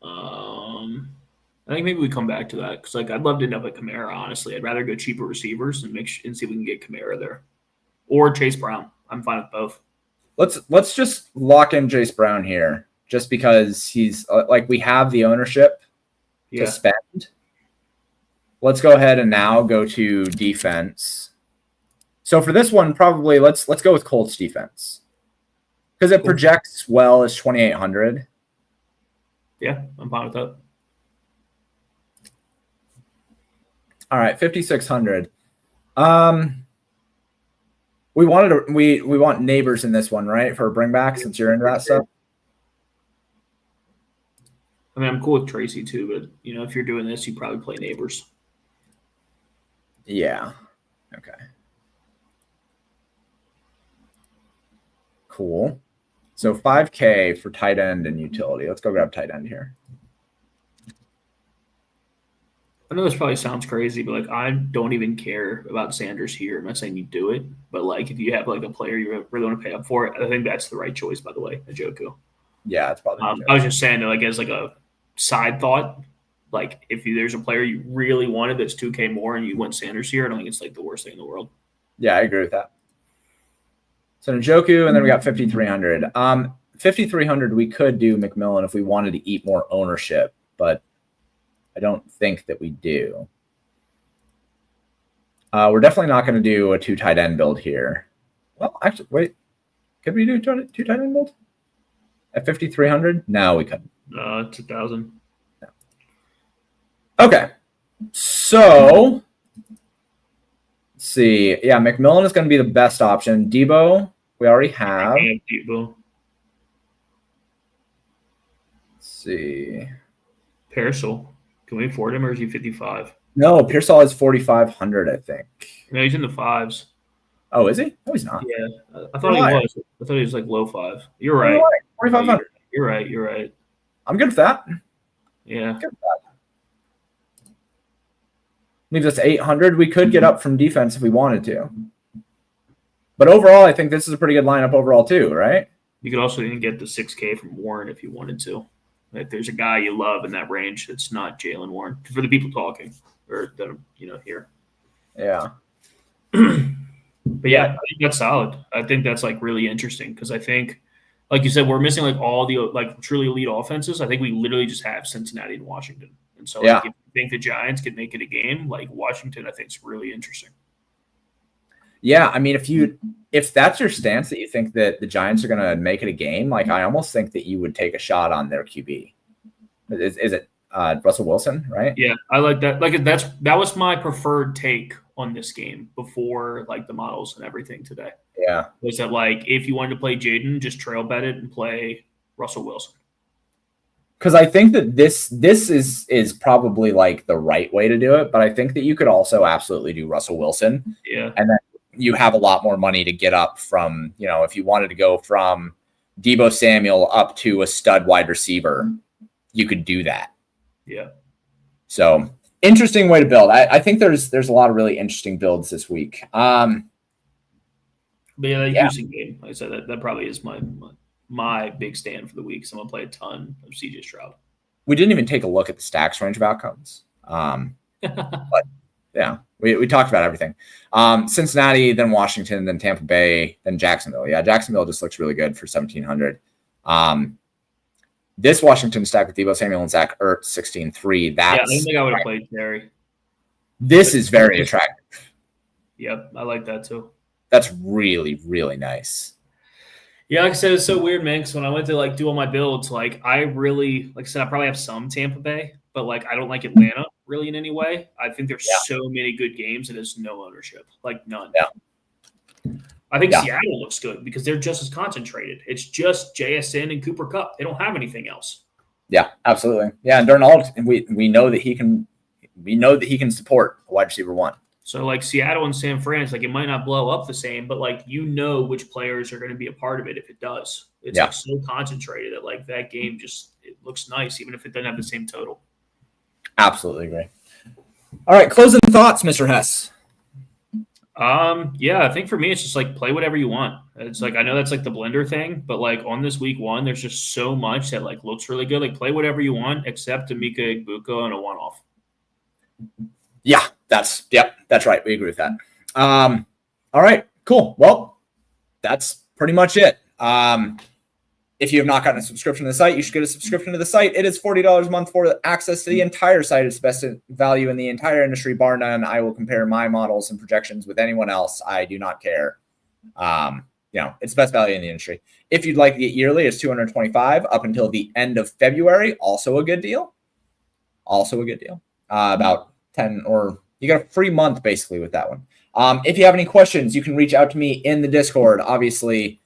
I think maybe we come back to that because, like, I'd love to end up at Kamara. Honestly, I'd rather go cheaper receivers and see if we can get Kamara there, or Chase Brown. I'm fine with both. Let's just lock in Chase Brown here, just because he's like we have the ownership to spend. Let's go ahead and now go to defense. So for this one, probably let's go with Colts defense because it projects well as 2,800. Yeah, I'm fine with that. All right, 5,600. We want neighbors in this one, right? For a bring back, since you're into that stuff. I mean, I'm cool with Tracy too, but if you're doing this, you probably play neighbors. Yeah. Okay. Cool. So 5K for tight end and utility. Let's go grab tight end here. I know this probably sounds crazy, but I don't even care about Sanders here. I'm not saying you do it, but if you have a player you really want to pay up for it, I think that's the right choice. By the way, Njoku. Yeah, it's probably. I was just saying that as a side thought, if there's a player you really wanted that's 2K more and you went Sanders here, I don't think it's the worst thing in the world. Yeah, I agree with that. So Njoku, and then we got 5,300. 5,300, we could do McMillan if we wanted to eat more ownership, but I don't think that we do. We're definitely not going to do a 2 tight end build here. Well, actually, wait. Could we do 2 tight end build at 5,300? No, we couldn't. It's 1,000. No. Okay. So, let's see. Yeah, McMillan is going to be the best option. Debo, we already have. Debo. Let's see. Pearsall. Can we afford him, or is he 55? No, Pearsall is 4,500, I think. No, he's in the 5s. Oh, is he? No, he's not. Yeah, I thought he was. I thought he was low 5. You're right. 4,500. You're right. I'm good with that. Yeah. Good with that. Leaves us 800. We could get up from defense if we wanted to. But overall, I think this is a pretty good lineup overall too, right? You could also even get the 6K from Warren if you wanted to. If there's a guy you love in that range, it's not Jalen Warren. For the people talking or that here. Yeah. But yeah, I think that's solid. I think that's really interesting because I think, like you said, we're missing all the truly elite offenses. I think we literally just have Cincinnati and Washington. And so if you think the Giants could make it a game, Washington, I think is really interesting. Yeah, I mean, if that's your stance that you think that the Giants are going to make it a game, I almost think that you would take a shot on their QB. Is it Russell Wilson, right? Yeah, I like that. That was my preferred take on this game before the models and everything today. Yeah, was that if you wanted to play Jaden, just trail bet it and play Russell Wilson. Because I think that this is probably the right way to do it, but I think that you could also absolutely do Russell Wilson. Yeah, and then you have a lot more money to get up from, if you wanted to go from Debo Samuel up to a stud wide receiver, you could do that. Yeah. So interesting way to build. I think there's a lot of really interesting builds this week. But using game, like I said, that probably is my big stand for the week. So I'm gonna play a ton of CJ Stroud. We didn't even take a look at the stacks range of outcomes. But yeah, we talked about everything. Cincinnati, then Washington, then Tampa Bay, then Jacksonville. Yeah, Jacksonville just looks really good for 1,700. This Washington stack with Debo Samuel and Zach Ertz, 16-3. I don't think I would have played Terry. This is very attractive. Yep, I like that too. That's really, really nice. Yeah, like I said, it's so weird, man, because when I went to do all my builds, I really, I said, I probably have some Tampa Bay, but I don't like Atlanta really in any way. I think there's so many good games and there's no ownership, none. Yeah. I think Seattle looks good because they're just as concentrated. It's just JSN and Cooper Kupp. They don't have anything else. Yeah, absolutely. Yeah, and Darnold, we know that he can support a wide receiver 1. So Seattle and San Fran, it might not blow up the same, but which players are going to be a part of it if it does. It's so concentrated that that game it looks nice even if it doesn't have the same total. Absolutely agree. All right, closing thoughts, Mr. Hess. Yeah, I think for me it's just play whatever you want. It's I know that's the blender thing, but on this week 1, there's just so much that looks really good. Play whatever you want except Emeka Egbuka and a one-off. Yeah, that's right. We agree with that. All right, cool. Well, that's pretty much it. If you have not gotten a subscription to the site, you should get a subscription to the site. It is $40 a month for access to the entire site. It's best value in the entire industry, bar none. I will compare my models and projections with anyone else. I do not care. It's best value in the industry. If you'd like to get yearly, it's $225 up until the end of February. Also a good deal. About 10, or you got a free month basically with that one. If you have any questions, you can reach out to me in the Discord. Obviously,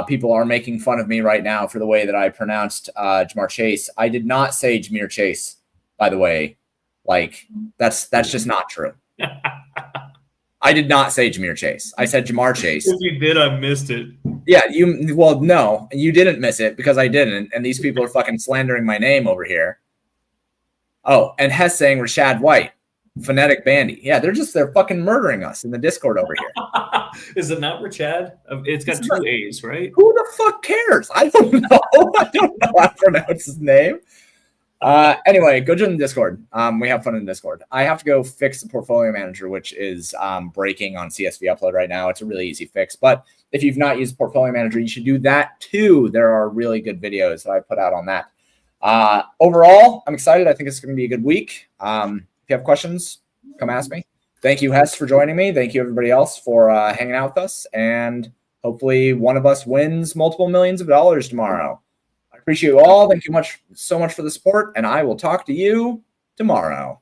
people are making fun of me right now for the way that I pronounced Jamar Chase. I did not say Jameer Chase, by the way. Like, that's just not true. I did not say Jameer Chase. I said Jamar Chase. If you did, I missed it. Yeah, no, you didn't miss it because I didn't. And these people are fucking slandering my name over here. Oh, and Hess saying Rashad White, phonetic bandy. Yeah, they're fucking murdering us in the Discord over here. Is it not Rashad? It's got two A's, right? Who the fuck cares? I don't know. I don't know how to pronounce his name. Anyway, go join the Discord. We have fun in the Discord. I have to go fix the portfolio manager, which is breaking on CSV upload right now. It's a really easy fix. But if you've not used portfolio manager, you should do that too. There are really good videos that I put out on that. Overall, I'm excited. I think it's going to be a good week. If you have questions, come ask me. Thank you, Hess, for joining me. Thank you, everybody else, for hanging out with us. And hopefully one of us wins multiple millions of dollars tomorrow. I appreciate you all. Thank you so much for the support. And I will talk to you tomorrow.